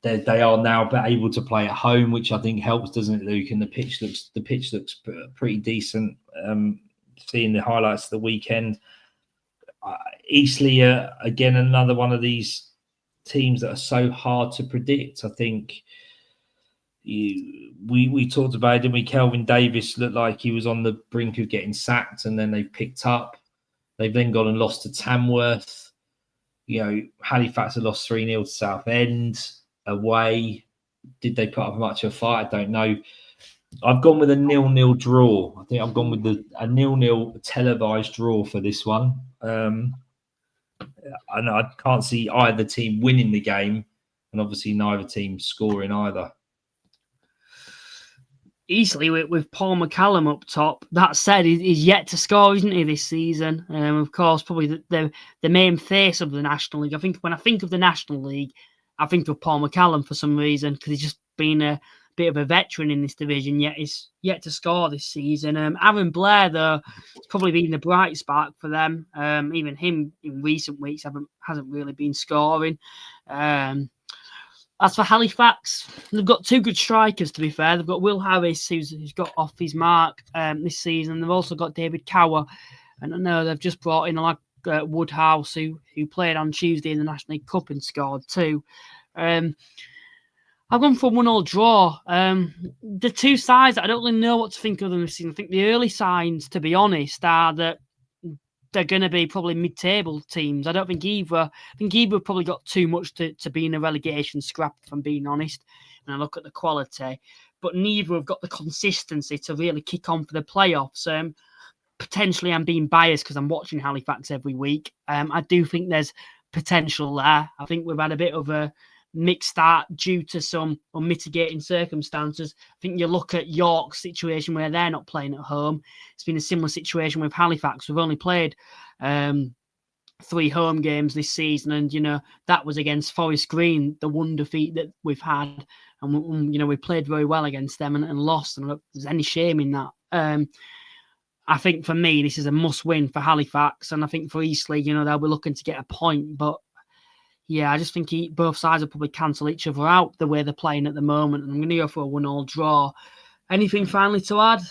Speaker 2: They are now able to play at home, which I think helps, doesn't it, Luke? And the pitch looks pretty decent. Seeing the highlights of the weekend, Eastleigh, again, another one of these teams that are so hard to predict. I think we talked about it, didn't we? Kelvin Davis looked like he was on the brink of getting sacked, and then they picked up. They've then gone and lost to Tamworth. Halifax had lost 3-0 to Southend away. Did they put up much of a fight? I don't know. I've gone with a 0-0 draw. I think I've gone with a 0-0 televised draw for this one. And I can't see either team winning the game, and obviously neither team scoring either.
Speaker 1: Easily with Paul McCallum up top. That said, he's yet to score, isn't he, this season? Of course, probably the main face of the National League. I think when I think of the National League, I think of Paul McCallum for some reason, because he's just been a bit of a veteran in this division, yet he's yet to score this season. Aaron Blair, though, has probably been the bright spark for them. Even him in recent weeks hasn't really been scoring. As for Halifax, they've got two good strikers, to be fair. They've got Will Harris, who's got off his mark this season. They've also got David Cower. And I know they've just brought in Woodhouse, who played on Tuesday in the National League Cup and scored too. I've gone for a 1-1 draw. The two sides, I don't really know what to think of them this season. I think the early signs, to be honest, are that they're going to be probably mid-table teams. I think either have probably got too much to be in a relegation scrap, if I'm being honest, when I look at the quality. But neither have got the consistency to really kick on for the playoffs. Potentially, I'm being biased because I'm watching Halifax every week. I do think there's potential there. I think we've had a bit of a mixed start due to some unmitigating circumstances. I think you look at York's situation where they're not playing at home. It's been a similar situation with Halifax. We've only played 3 home games this season, and that was against Forest Green, the one defeat that we've had, and we played very well against them and lost, and there's any shame in that. I think for me, this is a must-win for Halifax, and I think for Eastleigh, they'll be looking to get a point, but Yeah, I just think both sides will probably cancel each other out the way they're playing at the moment. And I'm going to go for a 1-1 draw. Anything finally to add?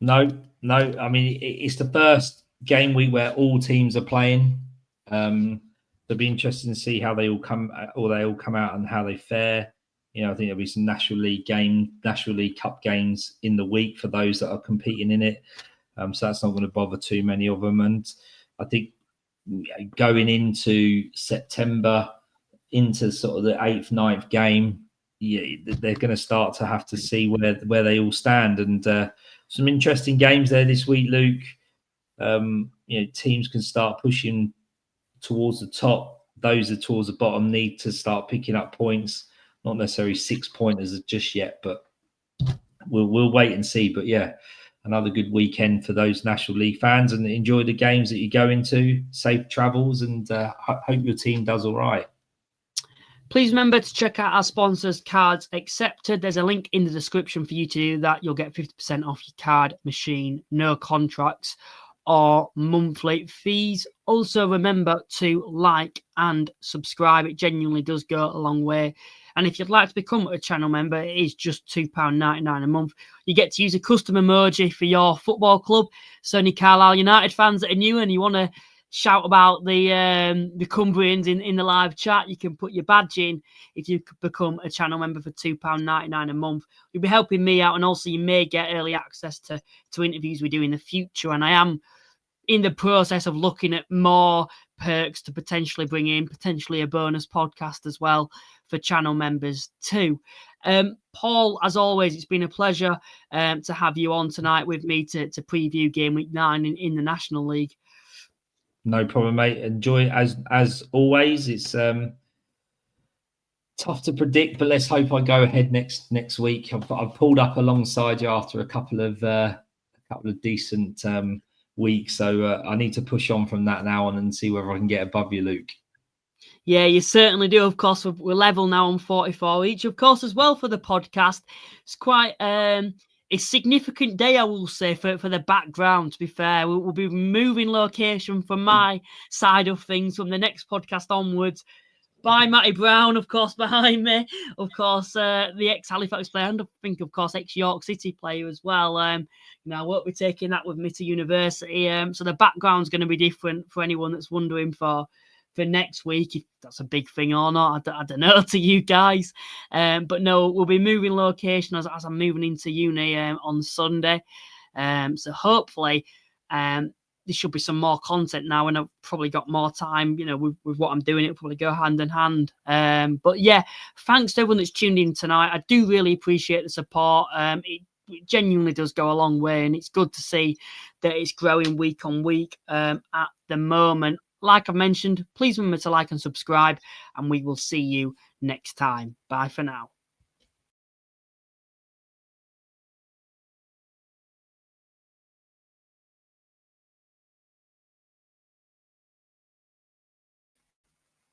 Speaker 2: No. I mean, it's the first game week where all teams are playing. It'll be interesting to see how they all come out and how they fare. I think there'll be some National League Cup games in the week for those that are competing in it. So that's not going to bother too many of them. And I think going into September, into sort of the 8th, 9th game, they're going to start to have to see where they all stand. And some interesting games there this week, Luke. Teams can start pushing towards the top. Those that are towards the bottom need to start picking up points. Not necessarily 6-pointers just yet, but we'll wait and see. But yeah, another good weekend for those National League fans, and enjoy the games that you go into. Safe travels, and hope your team does all right.
Speaker 1: Please remember to check out our sponsors, Cards Accepted. There's a link in the description for you to do that. You'll get 50% off your card machine, no contracts or monthly fees. Also, remember to like and subscribe. It genuinely does go a long way. And if you'd like to become a channel member, it is just £2.99 a month. You get to use a custom emoji for your football club. So any Carlisle United fans that are new and you want to shout about the Cumbrians in the live chat, you can put your badge in if you could become a channel member for £2.99 a month. You'll be helping me out, and also you may get early access to interviews we do in the future. And I am in the process of looking at more perks to potentially bring in, potentially a bonus podcast as well for channel members too. Paul, as always, it's been a pleasure to have you on tonight with me to preview Gameweek 9 in the National League.
Speaker 2: No problem, mate. Enjoy it as always. It's tough to predict, but let's hope I go ahead next week. I've pulled up alongside you after a couple of decent weeks, so I need to push on from that now on and see whether I can get above you, Luke.
Speaker 1: Yeah, you certainly do. Of course, we're level now on 44 each. Of course, as well for the podcast, it's quite a significant day, I will say, for the background. To be fair, we'll be moving location from my side of things from the next podcast onwards. By Matty Brown, of course, behind me. Of course, the ex-Halifax player, and I think, of course, ex-York City player as well. I won't be taking that with me to university. So the background's going to be different for anyone that's wondering for next week, if that's a big thing or not. I don't know to you guys. But no, we'll be moving location as I'm moving into uni on Sunday. So hopefully there should be some more content now, and I've probably got more time, with what I'm doing. It'll probably go hand in hand. But yeah, thanks to everyone that's tuned in tonight. I do really appreciate the support. It genuinely does go a long way, and it's good to see that it's growing week on week at the moment. Like I mentioned, please remember to like and subscribe, and we will see you next time. Bye for now.